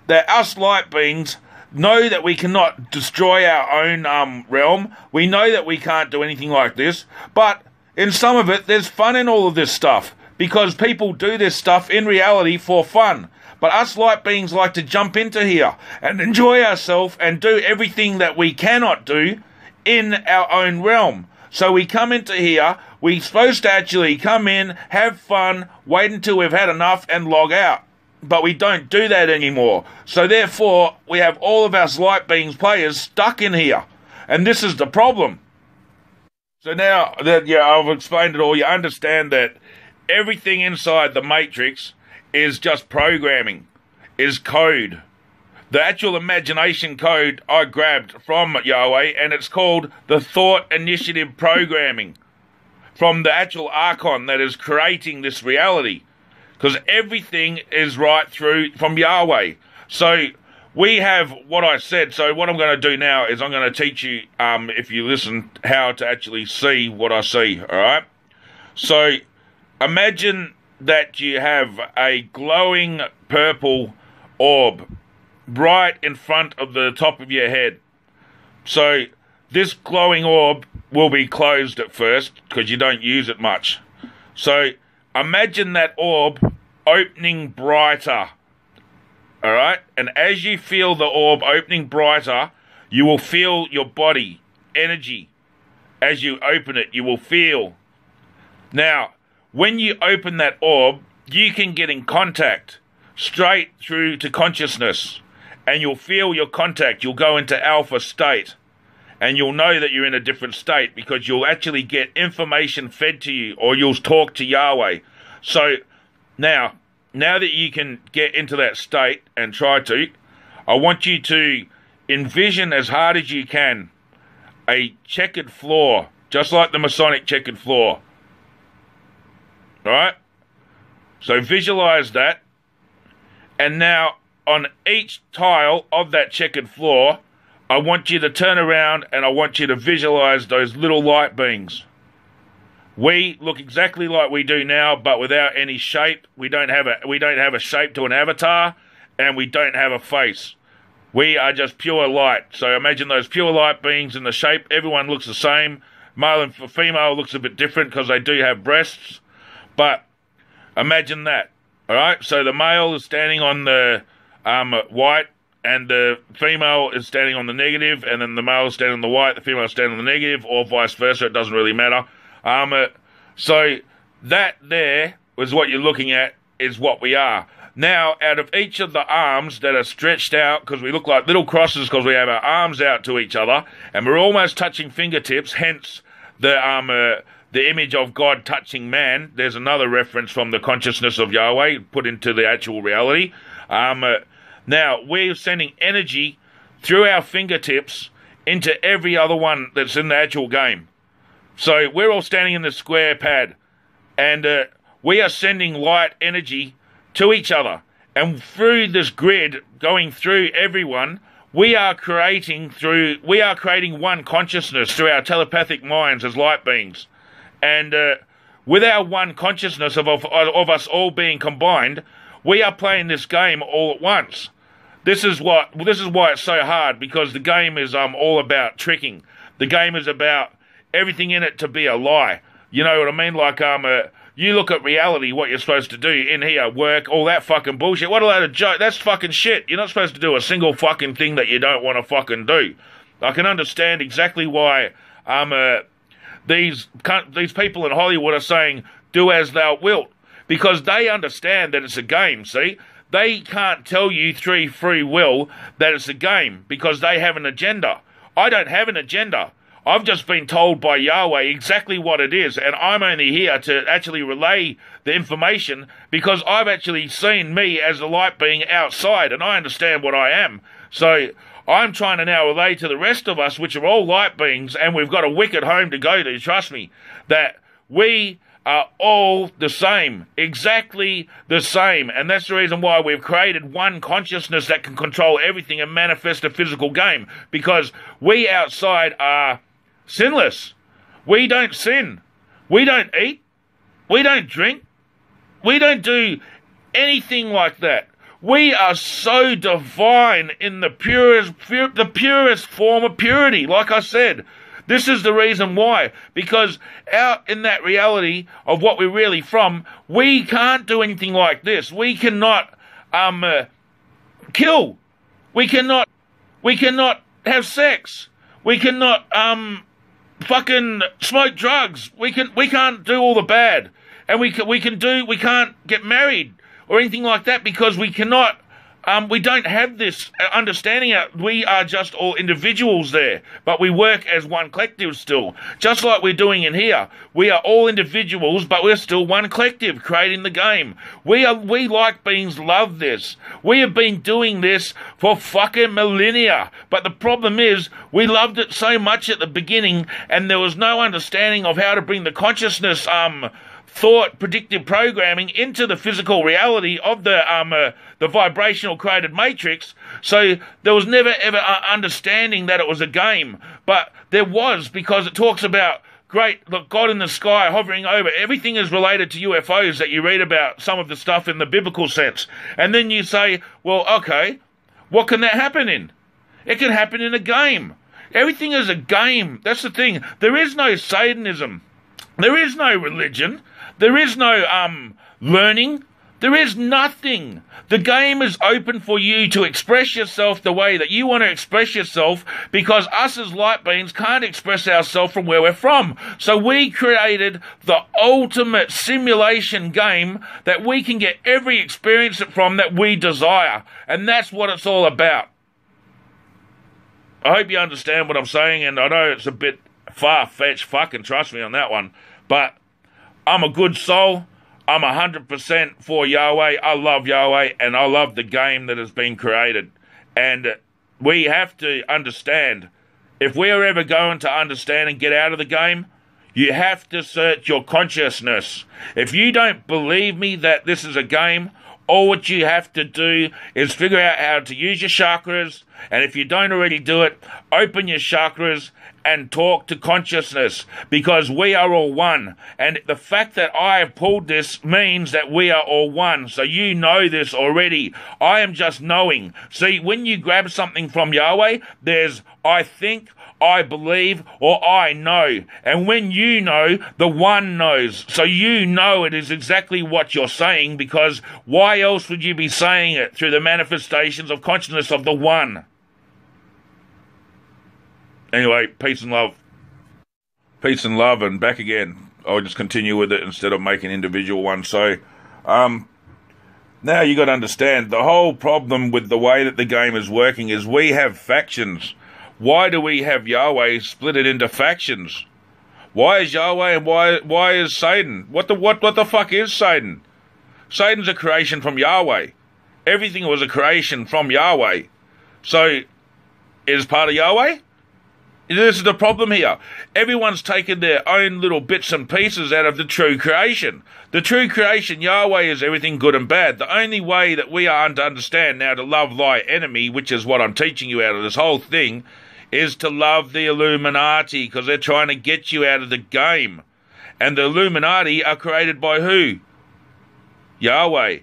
that us light beings know that we cannot destroy our own realm. We know that we can't do anything like this. But in some of it, there's fun in all of this stuff, because people do this stuff in reality for fun. But us light beings like to jump into here and enjoy ourselves and do everything that we cannot do in our own realm. So we come into here, we're supposed to actually come in, have fun, wait until we've had enough and log out. But we don't do that anymore. So therefore, we have all of us light beings players stuck in here. And this is the problem. So now that I've explained it all, you understand that everything inside the matrix is just programming, is code. The actual imagination code I grabbed from Yahweh, and it's called the Thought Initiative Programming, from the actual Archon that is creating this reality, because everything is right through from Yahweh. So we have what I said. So what I'm going to do now is I'm going to teach you, if you listen, how to actually see what I see, all right? So imagine that you have a glowing purple orb right in front of the top of your head. So this glowing orb will be closed at first because you don't use it much. So imagine that orb opening brighter. Alright? And as you feel the orb opening brighter, you will feel your body, energy. As you open it, you will feel. Now, when you open that orb, you can get in contact straight through to consciousness, and you'll feel your contact. You'll go into alpha state, and you'll know that you're in a different state because you'll actually get information fed to you, or you'll talk to Yahweh. So now that you can get into that state and try to, I want you to envision as hard as you can a checkered floor, just like the Masonic checkered floor. Alright? So visualize that. And now on each tile of that checkered floor, I want you to turn around and I want you to visualize those little light beings. We look exactly like we do now, but without any shape. We don't have a shape to an avatar, and we don't have a face. We are just pure light. So imagine those pure light beings in the shape. Everyone looks the same. Male and female looks a bit different because they do have breasts. But Imagine that. All right? So the male is standing on the white, and the female is standing on the negative, and then the male is standing on the white, the female is standing on the negative, or vice versa. It doesn't really matter. So that there is what you're looking at, is what we are. Now, out of each of the arms that are stretched out, because we look like little crosses because we have our arms out to each other, and we're almost touching fingertips, hence the image of God touching man. There's another reference from the consciousness of Yahweh put into the actual reality. Now, we're sending energy through our fingertips into every other one that's in the actual game. So we're all standing in the square pad, and we are sending light energy to each other. And through this grid, going through everyone, we are creating one consciousness through our telepathic minds as light beings. And with our one consciousness of us all being combined, we are playing this game all at once. This is why it's so hard, because the game is all about tricking. The game is about everything in it to be a lie. You know what I mean? Like you look at reality, what you're supposed to do in here, work, all that fucking bullshit. What a load of joke. That's fucking shit. You're not supposed to do a single fucking thing that you don't want to fucking do. I can understand exactly why these people in Hollywood are saying, do as thou wilt, because they understand that it's a game, see? They can't tell you through free will that it's a game, because they have an agenda. I don't have an agenda. I've just been told by Yahweh exactly what it is, and I'm only here to actually relay the information because I've actually seen me as a light being outside, and I understand what I am. So I'm trying to now relay to the rest of us, which are all light beings, and we've got a wicked home to go to, trust me, that we are all the same, exactly the same. And that's the reason why we've created one consciousness that can control everything and manifest a physical game, because we outside are sinless. We don't sin. We don't eat. We don't drink. We don't do anything like that. We are so divine in the purest form of purity. Like I said, this is the reason why. Because out in that reality of what we're really from, we can't do anything like this. We cannot kill. We cannot have sex. We cannot fucking smoke drugs. We can't do all the bad, and we can't get married or anything like that, because we cannot. We don't have this understanding. We are just all individuals there, but we work as one collective still, just like we're doing in here. We are all individuals, but we're still one collective creating the game. We like beings love this. We have been doing this for fucking millennia, but the problem is we loved it so much at the beginning, and there was no understanding of how to bring the consciousness thought predictive programming into the physical reality of the vibrational created matrix. So there was never ever understanding that it was a game, but there was, because it talks about look, God in the sky hovering over. Everything is related to UFOs that you read about, some of the stuff in the biblical sense. And then you say, well, okay, what can that happen in? It can happen in a game. Everything is a game. That's the thing. There is no Satanism. There is no religion. There is no learning. There is nothing. The game is open for you to express yourself the way that you want to express yourself, because us as light beings can't express ourselves from where we're from. So we created the ultimate simulation game that we can get every experience from that we desire. And that's what it's all about. I hope you understand what I'm saying, and I know it's a bit far-fetched, fucking trust me on that one, but I'm a good soul. I'm 100% for Yahweh. I love Yahweh, and I love the game that has been created. And we have to understand, if we're ever going to understand and get out of the game, you have to search your consciousness. If you don't believe me that this is a game, all what you have to do is figure out how to use your chakras, And if you don't already do it, open your chakras and talk to consciousness, because we are all one. And the fact that I have pulled this means that we are all one. So you know this already. I am just knowing. See, when you grab something from Yahweh, there's I think, I believe, or I know. And when you know, the one knows. So you know it is exactly what you're saying, because why else would you be saying it? Through the manifestations of consciousness of the one. Anyway, peace and love. Peace and love, and back again. I'll just continue with it instead of making individual ones. So, now you got to understand, the whole problem with the way that the game is working is we have factions. Why do we have Yahweh split it into factions? Why is Yahweh and why is Satan? What the fuck is Satan? Satan's a creation from Yahweh. Everything was a creation from Yahweh. So, is part of Yahweh? This is the problem here. Everyone's taken their own little bits and pieces out of the true creation. The true creation, Yahweh, is everything good and bad. The only way that we are to understand now to love thy enemy, which is what I'm teaching you out of this whole thing, is to love the Illuminati, because they're trying to get you out of the game. And the Illuminati are created by who? Yahweh.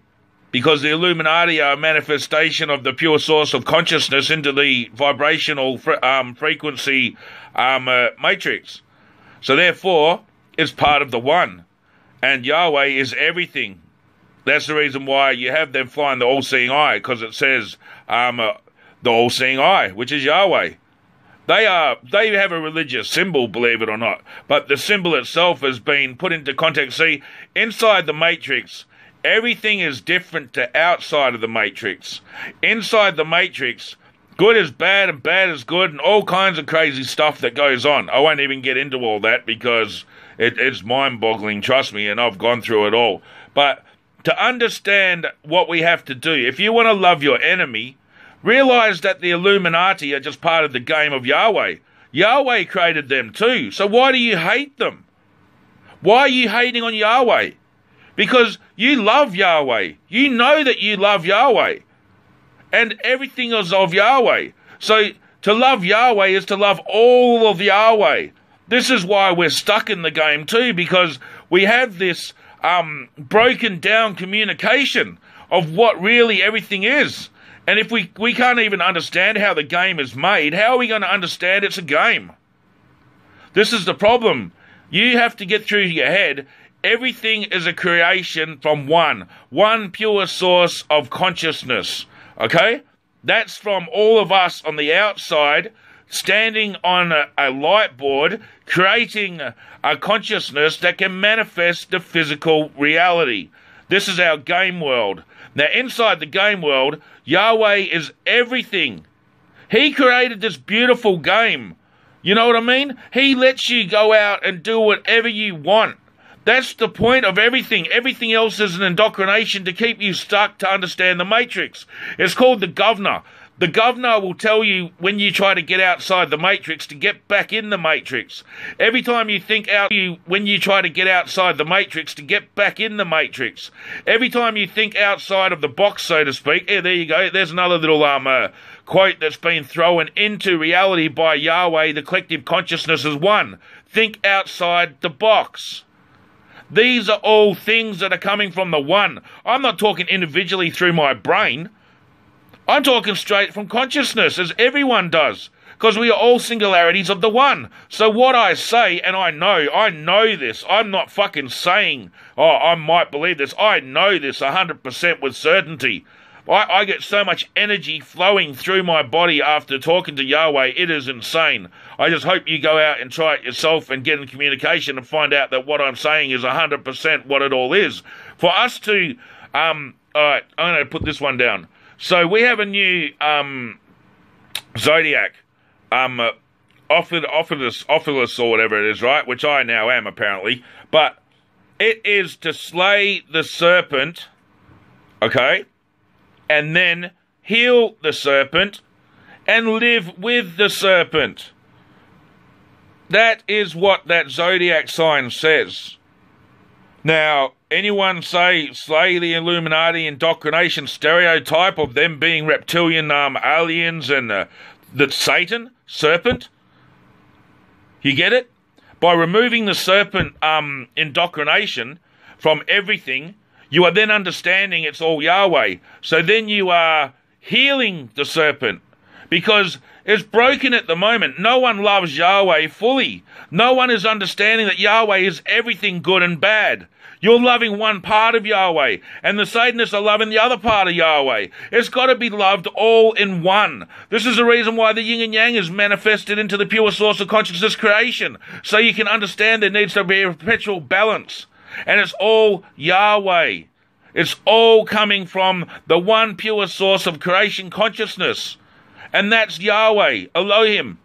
Because the Illuminati are a manifestation of the pure source of consciousness into the vibrational frequency matrix. So therefore, it's part of the one. And Yahweh is everything. That's the reason why you have them flying the all-seeing eye, because it says the all-seeing eye, which is Yahweh. They have a religious symbol, believe it or not, but the symbol itself has been put into context. See, inside the matrix, everything is different to outside of the matrix. Inside the matrix, good is bad and bad is good, and all kinds of crazy stuff that goes on. I won't even get into all that because it's mind-boggling, trust me, and I've gone through it all. But to understand what we have to do, if you want to love your enemy, realize that the Illuminati are just part of the game of Yahweh. Yahweh created them too. So why do you hate them? Why are you hating on Yahweh? Because you love Yahweh. You know that you love Yahweh. And everything is of Yahweh. So to love Yahweh is to love all of Yahweh. This is why we're stuck in the game too, because we have this broken down communication of what really everything is. And if we can't even understand how the game is made, how are we going to understand it's a game? This is the problem. You have to get through your head. Everything is a creation from one pure source of consciousness. Okay? That's from all of us on the outside, standing on a light board, creating a consciousness that can manifest the physical reality. This is our game world. Now, inside the game world, Yahweh is everything. He created this beautiful game. You know what I mean? He lets you go out and do whatever you want. That's the point of everything. Everything else is an indoctrination to keep you stuck to understand the matrix. It's called the governor. The governor will tell you when you try to get outside the matrix to get back in the matrix. Every time you think when you try to get outside the matrix to get back in the matrix. Every time you think outside of the box, so to speak. Yeah, there you go. There's another little quote that's been thrown into reality by Yahweh. The collective consciousness is one. Think outside the box. These are all things that are coming from the one. I'm not talking individually through my brain. I'm talking straight from consciousness, as everyone does, because we are all singularities of the one. So what I say, and I know this, I'm not fucking saying, oh, I might believe this, I know this 100% with certainty. I get so much energy flowing through my body after talking to Yahweh, it is insane. I just hope you go out and try it yourself and get in communication and find out that what I'm saying is 100% what it all is. For us to, alright, I'm going to put this one down. So we have a new zodiac, Ophilus or whatever it is, right? Which I now am apparently. But it is to slay the serpent, okay? And then heal the serpent and live with the serpent. That is what that zodiac sign says. Now, anyone slay the Illuminati indoctrination stereotype of them being reptilian aliens and that Satan, Serpent? You get it? By removing the Serpent indoctrination from everything, you are then understanding it's all Yahweh. So then you are healing the Serpent, because it's broken at the moment. No one loves Yahweh fully. No one is understanding that Yahweh is everything good and bad. You're loving one part of Yahweh, and the Satanists are loving the other part of Yahweh. It's got to be loved all in one. This is the reason why the yin and yang is manifested into the pure source of consciousness creation, so you can understand there needs to be a perpetual balance. And it's all Yahweh. It's all coming from the one pure source of creation consciousness. And that's Yahweh, Elohim.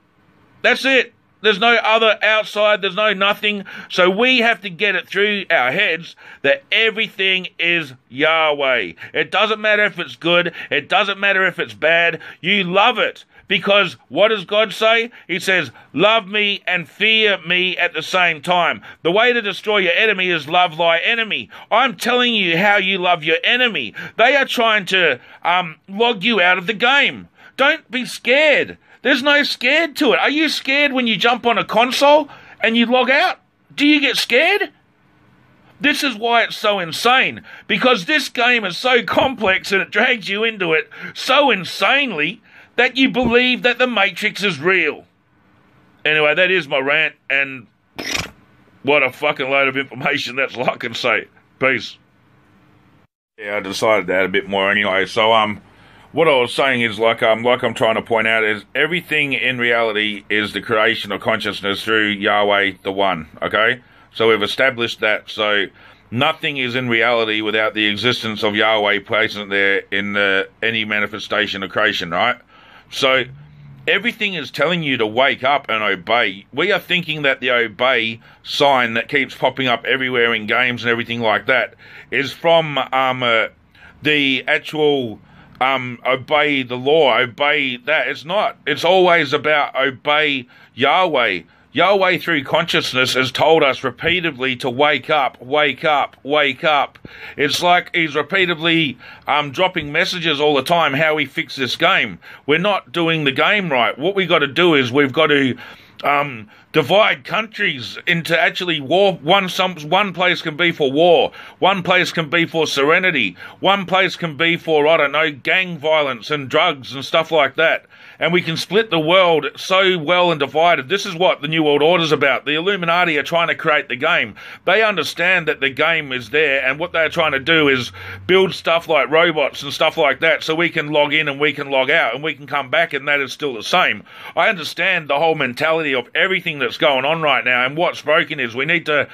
That's it. There's no other outside. There's no nothing. So we have to get it through our heads that everything is Yahweh. It doesn't matter if it's good. It doesn't matter if it's bad. You love it. Because what does God say? He says, love me and fear me at the same time. The way to destroy your enemy is love thy enemy. I'm telling you how you love your enemy. They are trying to log you out of the game. Don't be scared. There's no scared to it. Are you scared when you jump on a console and you log out? Do you get scared? This is why it's so insane. Because this game is so complex and it drags you into it so insanely that you believe that the Matrix is real. Anyway, that is my rant, and what a fucking load of information. That's all I can say. Peace. Yeah, I decided to add a bit more anyway. So, what I was saying is, like I'm trying to point out, is everything in reality is the creation of consciousness through Yahweh, the One, okay? So we've established that. So nothing is in reality without the existence of Yahweh present there in any manifestation of creation, right? So everything is telling you to wake up and obey. We are thinking that the obey sign that keeps popping up everywhere in games and everything like that is from the actual obey the law, obey that. It's not. It's always about obey Yahweh. Yahweh through consciousness has told us repeatedly to wake up, wake up, wake up. It's like he's repeatedly dropping messages all the time how we fix this game. We're not doing the game right. What we got to do is we've got to divide countries into actually war. One place can be for war. One place can be for serenity. One place can be for, I don't know, gang violence and drugs and stuff like that. And we can split the world so well and divided. This is what the New World Order's about. The Illuminati are trying to create the game. They understand that the game is there, and what they're trying to do is build stuff like robots and stuff like that so we can log in and we can log out and we can come back and that is still the same. I understand the whole mentality of everything that's going on right now, and what's broken is we need to,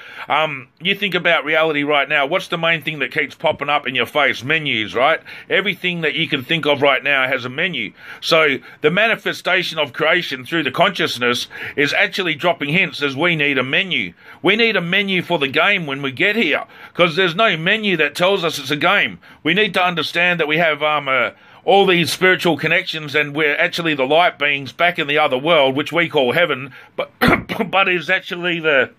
you think about reality right now, what's the main thing that keeps popping up in your face? Menus, right? Everything that you can think of right now has a menu. So the manifestation of creation through the consciousness is actually dropping hints as we need a menu. We need a menu for the game when we get here, because there's no menu that tells us it's a game. We need to understand that we have all these spiritual connections, and we're actually the light beings back in the other world, which we call heaven, but but is actually the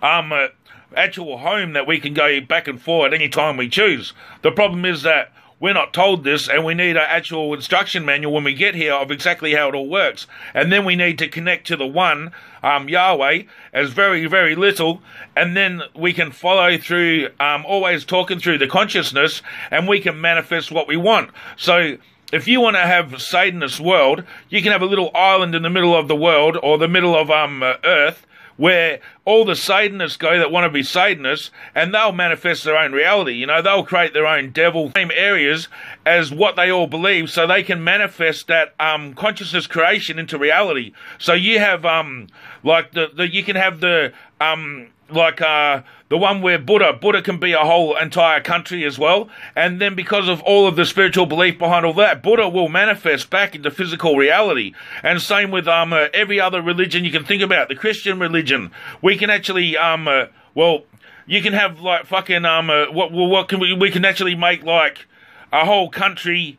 actual home that we can go back and forth any time we choose. The problem is that we're not told this, and we need an actual instruction manual when we get here of exactly how it all works. And then we need to connect to the one, Yahweh, as very, very little, and then we can follow through, always talking through the consciousness, and we can manifest what we want. So if you want to have Satanist world, you can have a little island in the middle of the world, or the middle of Earth, where all the Satanists go that want to be Satanists, and they'll manifest their own reality. You know, they'll create their own devil, same areas as what they all believe, so they can manifest that consciousness creation into reality. So you have like you can have the the one where Buddha can be a whole entire country as well, and then because of all of the spiritual belief behind all that, Buddha will manifest back into physical reality. And same with every other religion you can think about. The Christian religion, we can actually you can have like fucking what can we can actually make like a whole country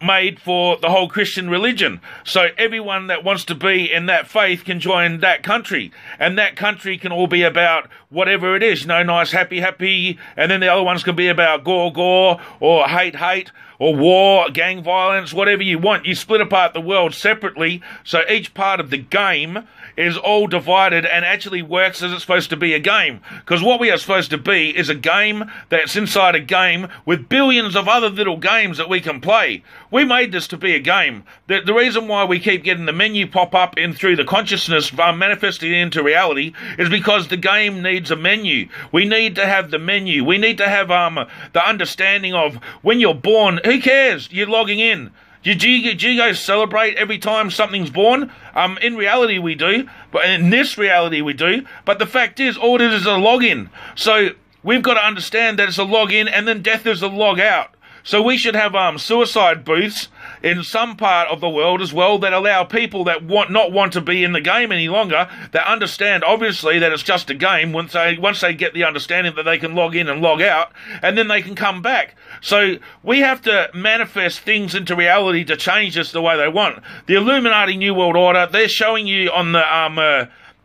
made for the whole Christian religion. So everyone that wants to be in that faith can join that country. And that country can all be about whatever it is, you know, nice, happy, happy. And then the other ones can be about gore, or hate, or war, gang violence, whatever you want. You split apart the world separately, so each part of the game is all divided and actually works as it's supposed to be a game. Because what we are supposed to be is a game that's inside a game with billions of other little games that we can play. We made this to be a game. The reason why we keep getting the menu pop up in through the consciousness manifesting into reality is because the game needs a menu. We need to have the menu. We need to have the understanding of when you're born, who cares? You're logging in. Do you guys celebrate every time something's born? In reality we do, but in this reality we do. But the fact is, all it is a login. So we've got to understand that it's a login and then death is a log out. So we should have suicide booths in some part of the world as well that allow people that not want to be in the game any longer, that understand obviously that it's just a game once they get the understanding that they can log in and log out, and then they can come back. So we have to manifest things into reality to change this the way they want. The Illuminati New World Order, they're showing you on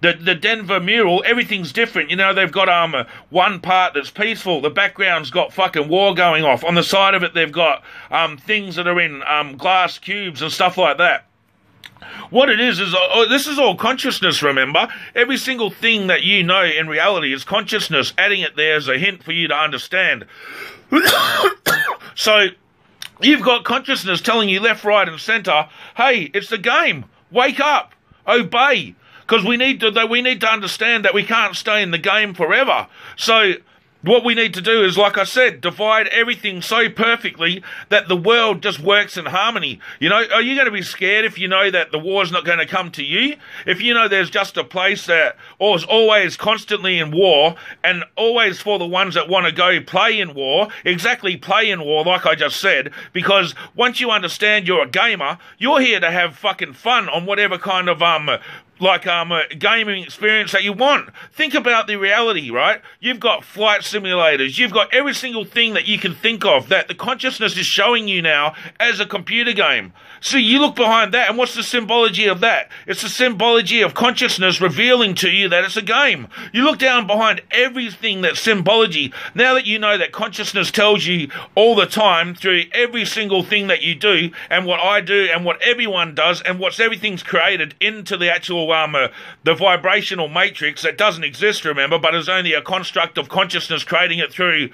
the Denver mural, everything's different. You know, they've got one part that's peaceful. The background's got fucking war going off. On the side of it, they've got things that are in glass cubes and stuff like that. What it is this is all consciousness, remember? Every single thing that you know in reality is consciousness. Adding it there is a hint for you to understand. So, you've got consciousness telling you left, right, and centre, hey, it's the game. Wake up. Obey. Because we need to understand that we can't stay in the game forever. So what we need to do is, like I said, divide everything so perfectly that the world just works in harmony. You know, are you going to be scared if you know that the war's not going to come to you? If you know there's just a place that is always constantly in war, and always for the ones that want to go play in war, exactly play in war, like I just said, because once you understand you're a gamer, you're here to have fucking fun on whatever kind of gaming experience that you want. Think about the reality, right? You've got flight simulators. You've got every single thing that you can think of that the consciousness is showing you now as a computer game. So you look behind that, and what's the symbology of that? It's the symbology of consciousness revealing to you that it's a game. You look down behind everything that's symbology. Now that you know that consciousness tells you all the time through every single thing that you do, and what I do, and what everyone does, and what's everything's created into the actual the vibrational matrix that doesn't exist, remember, but is only a construct of consciousness creating it through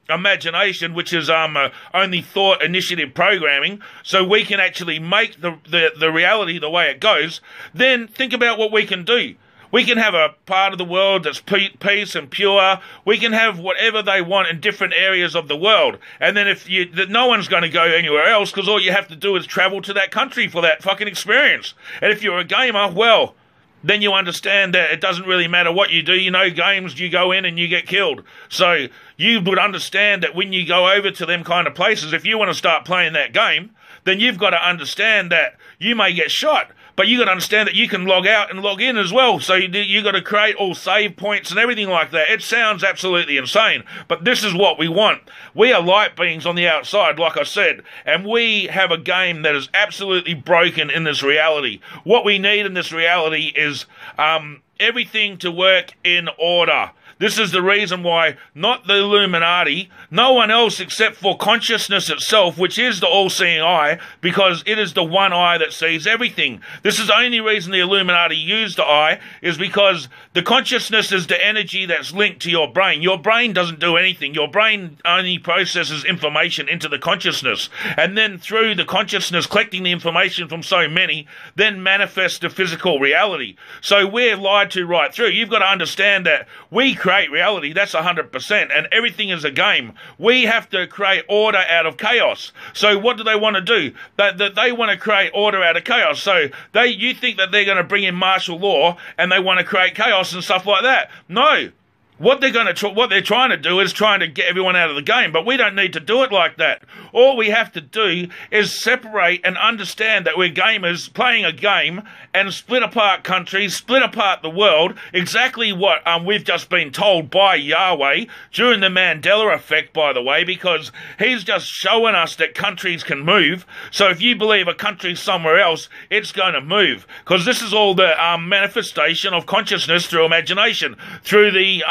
imagination, which is only thought initiative programming, so we can actually make the reality the way it goes. Then think about what we can do. We can have a part of the world that's peace and pure. We can have whatever they want in different areas of the world. And then no one's going to go anywhere else, because all you have to do is travel to that country for that fucking experience. And if you're a gamer, well, then you understand that it doesn't really matter what you do. You know, games, you go in and you get killed. So you would understand that when you go over to them kind of places, if you want to start playing that game, then you've got to understand that you may get shot. But you got to understand that you can log out and log in as well. So you got to create all save points and everything like that. It sounds absolutely insane, but this is what we want. We are light beings on the outside, like I said, and we have a game that is absolutely broken in this reality. What we need in this reality is everything to work in order. This is the reason why not the Illuminati, no one else except for consciousness itself, which is the all-seeing eye, because it is the one eye that sees everything. This is the only reason the Illuminati use the eye, is because the consciousness is the energy that's linked to your brain. Your brain doesn't do anything. Your brain only processes information into the consciousness, and then through the consciousness collecting the information from so many, then manifests the physical reality. So we're lied to right through. You've got to understand that we create reality, that's 100%, and everything is a game. We have to create order out of chaos. So what do they want to do? They want to create order out of chaos. So you think that they're going to bring in martial law and they want to create chaos and stuff like that. No. What they're trying to do is trying to get everyone out of the game, but we don't need to do it like that. All we have to do is separate and understand that we're gamers playing a game and split apart countries, split apart the world, exactly what we've just been told by Yahweh during the Mandela effect, by the way, because he's just showing us that countries can move. So if you believe a country's somewhere else, it's going to move, because this is all the manifestation of consciousness through imagination, through the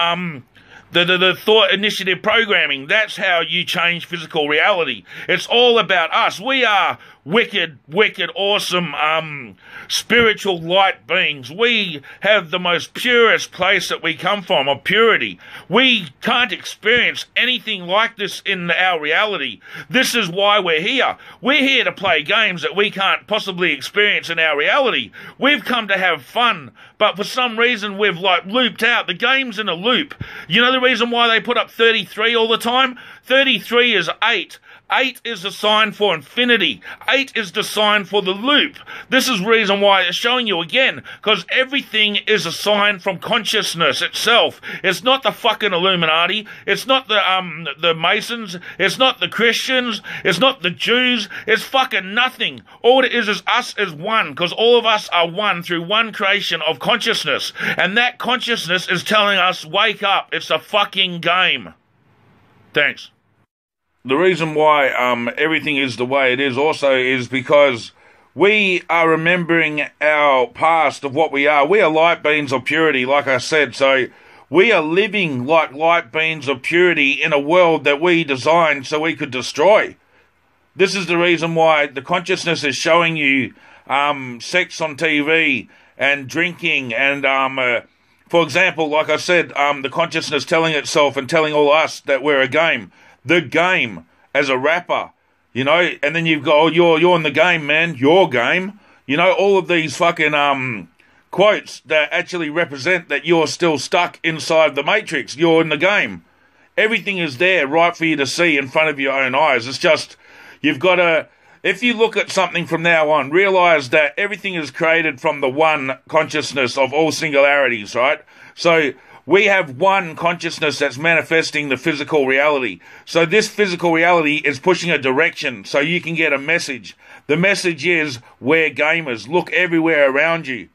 thought initiative programming. That's how you change physical reality. It's all about us. We are wicked, awesome, spiritual light beings. We have the most purest place that we come from, of purity. We can't experience anything like this in our reality. This is why we're here. We're here to play games that we can't possibly experience in our reality. We've come to have fun, but for some reason we've looped out. The game's in a loop. You know the reason why they put up 33 all the time? 33 is 8. 8 is the sign for infinity. 8 is the sign for the loop. This is the reason why it's showing you again, because everything is a sign from consciousness itself. It's not the fucking Illuminati. It's not the Masons. It's not the Christians. It's not the Jews. It's fucking nothing. All it is us as one, because all of us are one through one creation of consciousness. And that consciousness is telling us, wake up. It's a fucking game. Thanks. The reason why everything is the way it is also is because we are remembering our past of what we are. We are light beings of purity, like I said. So we are living like light beings of purity in a world that we designed so we could destroy. This is the reason why the consciousness is showing you sex on TV and drinking and, for example, like I said, the consciousness telling itself and telling all us that we're a game. The game as a rapper, you know, and then you've got, oh, you're in the game, man, your game. You know, all of these fucking quotes that actually represent that you're still stuck inside the matrix. You're in the game. Everything is there right for you to see in front of your own eyes. It's just, you've got to, if you look at something from now on, realize that everything is created from the one consciousness of all singularities, right? So we have one consciousness that's manifesting the physical reality. So this physical reality is pushing a direction so you can get a message. The message is, we're gamers. Look everywhere around you.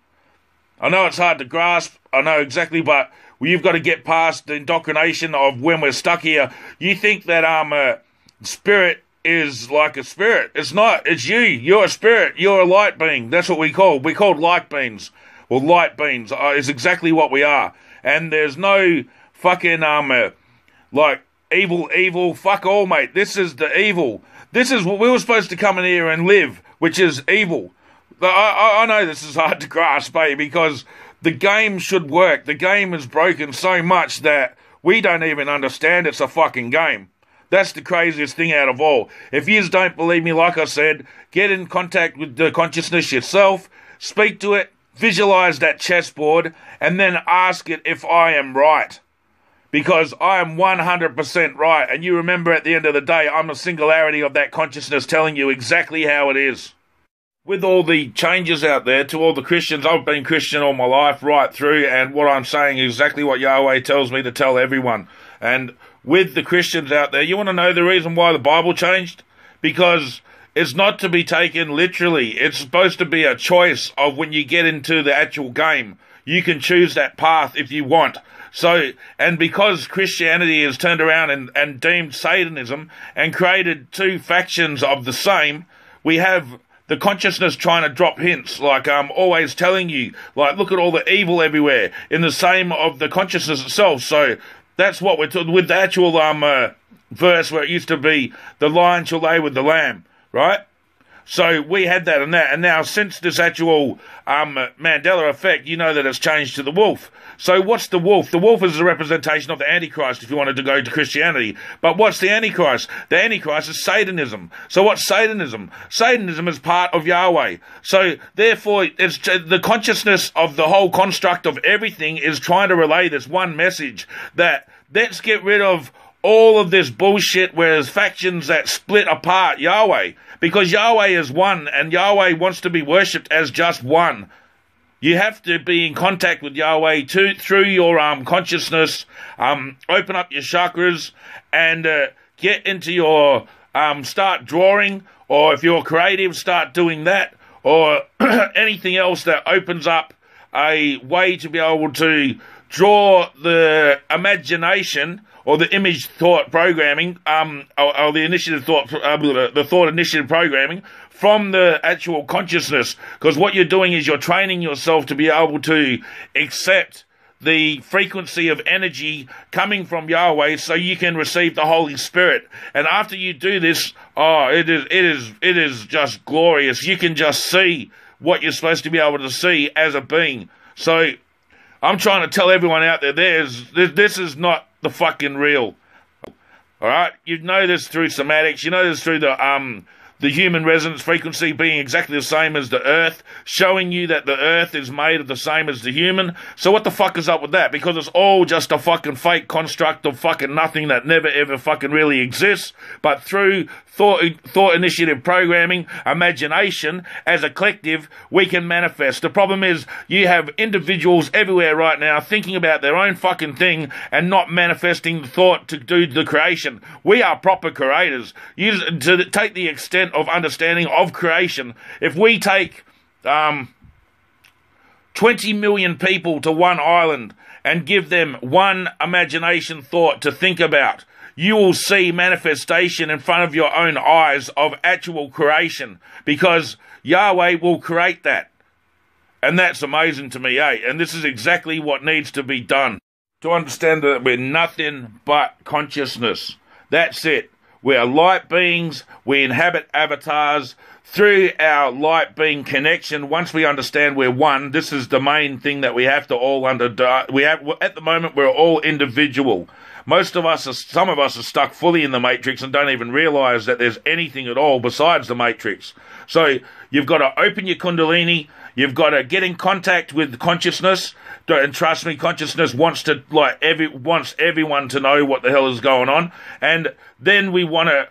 I know it's hard to grasp. I know exactly, but you've got to get past the indoctrination of when we're stuck here. You think that spirit is like a spirit. It's not. It's you. You're a spirit. You're a light being. That's what we call. We called light beings. Well, light beings is exactly what we are. And there's no fucking, like, evil, fuck all, mate. This is the evil. This is what we were supposed to come in here and live, which is evil. I know this is hard to grasp, eh, because the game should work. The game is broken so much that we don't even understand it's a fucking game. That's the craziest thing out of all. If you don't believe me, like I said, get in contact with the consciousness yourself, speak to it, visualize that chessboard, and then ask it if I am right. Because I am 100% right. And you remember at the end of the day, I'm a singularity of that consciousness telling you exactly how it is. With all the changes out there to all the Christians, I've been Christian all my life right through, and what I'm saying is exactly what Yahweh tells me to tell everyone. And with the Christians out there, you want to know the reason why the Bible changed? Because it's not to be taken literally. It's supposed to be a choice of when you get into the actual game. You can choose that path if you want. So, and because Christianity has turned around and deemed Satanism and created two factions of the same, we have the consciousness trying to drop hints, like I'm always telling you, like, look at all the evil everywhere, in the same of the consciousness itself. So that's what we're talking with the actual verse where it used to be, the lion shall lay with the lamb, right? So we had that and that, and now since this actual Mandela effect, you know that it's changed to the wolf. So what's the wolf? The wolf is a representation of the Antichrist, if you wanted to go to Christianity. But what's the Antichrist? The Antichrist is Satanism. So what's Satanism? Satanism is part of Yahweh. So therefore, it's the consciousness of the whole construct of everything is trying to relay this one message that let's get rid of all of this bullshit where there's factions that split apart Yahweh. Because Yahweh is one, and Yahweh wants to be worshipped as just one. You have to be in contact with Yahweh through your consciousness, open up your chakras, and get into your, start drawing, or if you're creative, start doing that, or anything else that opens up a way to be able to draw the imagination or the image thought programming, or the initiative thought, the thought initiative programming from the actual consciousness. Because what you're doing is you're training yourself to be able to accept the frequency of energy coming from Yahweh, so you can receive the Holy Spirit. And after you do this, it is just glorious. You can just see what you're supposed to be able to see as a being. So I'm trying to tell everyone out there, this is not the fucking real. All right, you know this through somatics. You know this through the human resonance frequency being exactly the same as the earth, showing you that the earth is made of the same as the human. So what the fuck is up with that? Because it's all just a fucking fake construct of fucking nothing that never ever fucking really exists. But through thought initiative programming, imagination, as a collective, we can manifest. The problem is you have individuals everywhere right now thinking about their own fucking thing and not manifesting the thought to do the creation. We are proper creators. To take the extent of understanding of creation, if we take 20 million people to one island and give them one imagination thought to think about, you will see manifestation in front of your own eyes of actual creation, because Yahweh will create that. And that's amazing to me, eh? And this is exactly what needs to be done. To understand that we're nothing but consciousness. That's it. We're light beings. We inhabit avatars. Through our light being connection, once we understand we're one, this is the main thing that we have to all at the moment, we're all individual. Some of us are stuck fully in the matrix and don't even realize that there's anything at all besides the matrix. So you've got to open your kundalini. You've got to get in contact with consciousness. And trust me, consciousness wants everyone to know what the hell is going on. And then we want to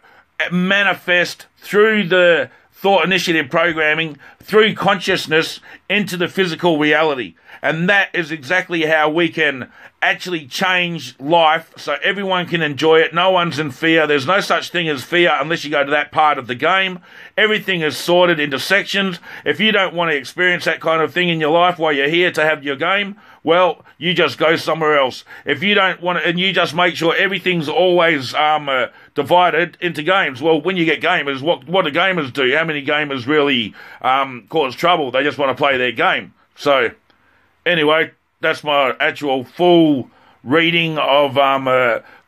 manifest through the thought initiative programming, through consciousness, into the physical reality. And that is exactly how we can actually change life so everyone can enjoy it. No one's in fear. There's no such thing as fear unless you go to that part of the game. Everything is sorted into sections. If you don't want to experience that kind of thing in your life while you're here to have your game, well, you just go somewhere else. If you don't want to, and you just make sure everything's always divided into games. Well, when you get gamers, what do gamers do? How many gamers really cause trouble? They just want to play their game. So, anyway, that's my actual full reading of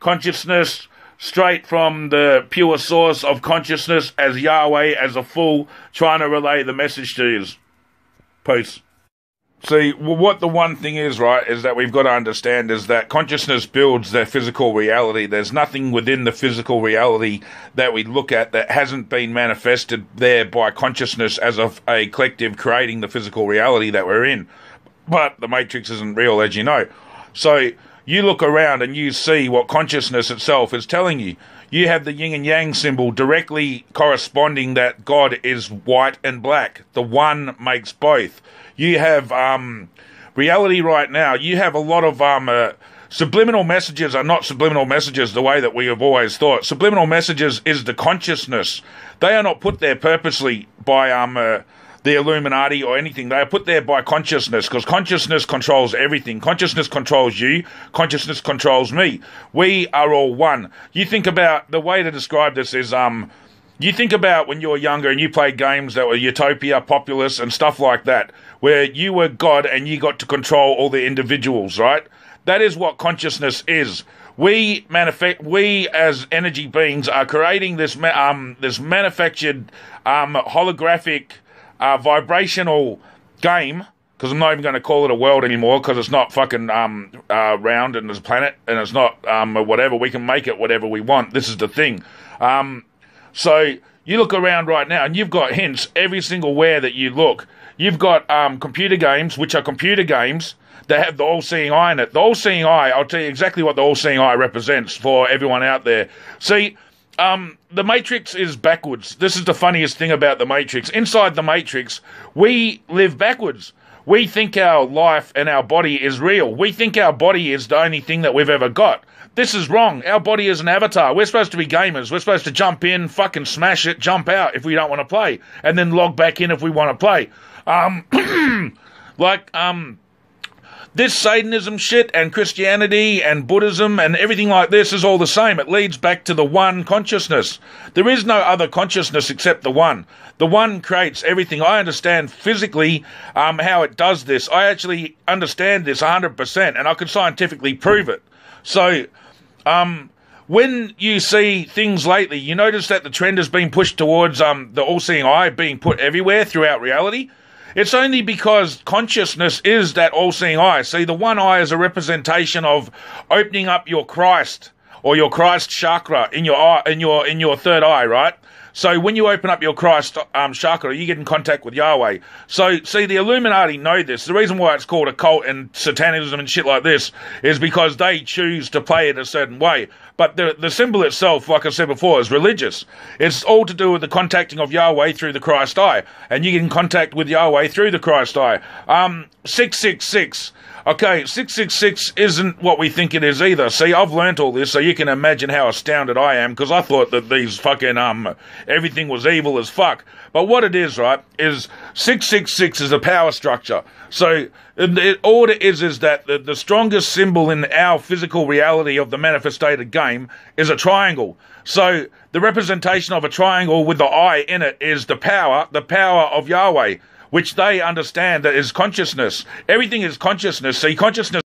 consciousness, straight from the pure source of consciousness as Yahweh, as a full, trying to relay the message to you. Peace. See, what the one thing is, right, is that we've got to understand is that consciousness builds their physical reality. There's nothing within the physical reality that we look at that hasn't been manifested there by consciousness as a collective creating the physical reality that we're in. But the matrix isn't real, as you know. So you look around and you see what consciousness itself is telling you. You have the yin and yang symbol directly corresponding that God is white and black. The one makes both. You have reality right now. You have a lot of subliminal messages are not subliminal messages the way that we have always thought. Subliminal messages is the consciousness. They are not put there purposely by the Illuminati or anything. They are put there by consciousness, because consciousness controls everything. Consciousness controls you. Consciousness controls me. We are all one. You think about, the way to describe this is, you think about when you were younger and you played games that were Utopia, Populous and stuff like that, where you were God and you got to control all the individuals, right? That is what consciousness is. We as energy beings are creating this manufactured holographic vibrational game, because I'm not even going to call it a world anymore, because it's not fucking round and there's a planet and it's not whatever. We can make it whatever we want. This is the thing. So you look around right now and you've got hints every single where that you look. You've got computer games, which are computer games that have the all-seeing eye in it. The all-seeing eye, I'll tell you exactly what the all-seeing eye represents for everyone out there. See, the Matrix is backwards. This is the funniest thing about the Matrix. Inside the Matrix, we live backwards. We think our life and our body is real. We think our body is the only thing that we've ever got. This is wrong. Our body is an avatar. We're supposed to be gamers. We're supposed to jump in, fucking smash it, jump out if we don't want to play, and then log back in if we want to play. This Satanism shit and Christianity and Buddhism and everything like this is all the same. It leads back to the one consciousness. There is no other consciousness except the one. The one creates everything. I understand physically how it does this. I actually understand this 100%, and I can scientifically prove it. So, when you see things lately, you notice that the trend has been pushed towards the all-seeing eye being put everywhere throughout reality. It's only because consciousness is that all-seeing eye. See, the one eye is a representation of opening up your Christ or your Christ chakra in your eye, in your third eye, right? So when you open up your Christ chakra, you get in contact with Yahweh. So, see, the Illuminati know this. The reason why it's called a cult and satanism and shit like this is because they choose to play it a certain way. But the symbol itself, like I said before, is religious. It's all to do with the contacting of Yahweh through the Christ eye. And you get in contact with Yahweh through the Christ eye. 666. Okay, 666 isn't what we think it is either. See, I've learnt all this, so you can imagine how astounded I am, because I thought that these fucking, everything was evil as fuck. But what it is, right, is 666 is a power structure. So, all it is that the strongest symbol in our physical reality of the manifested game is a triangle. So, the representation of a triangle with the eye in it is the power of Yahweh, which they understand that is consciousness. Everything is consciousness. See, consciousness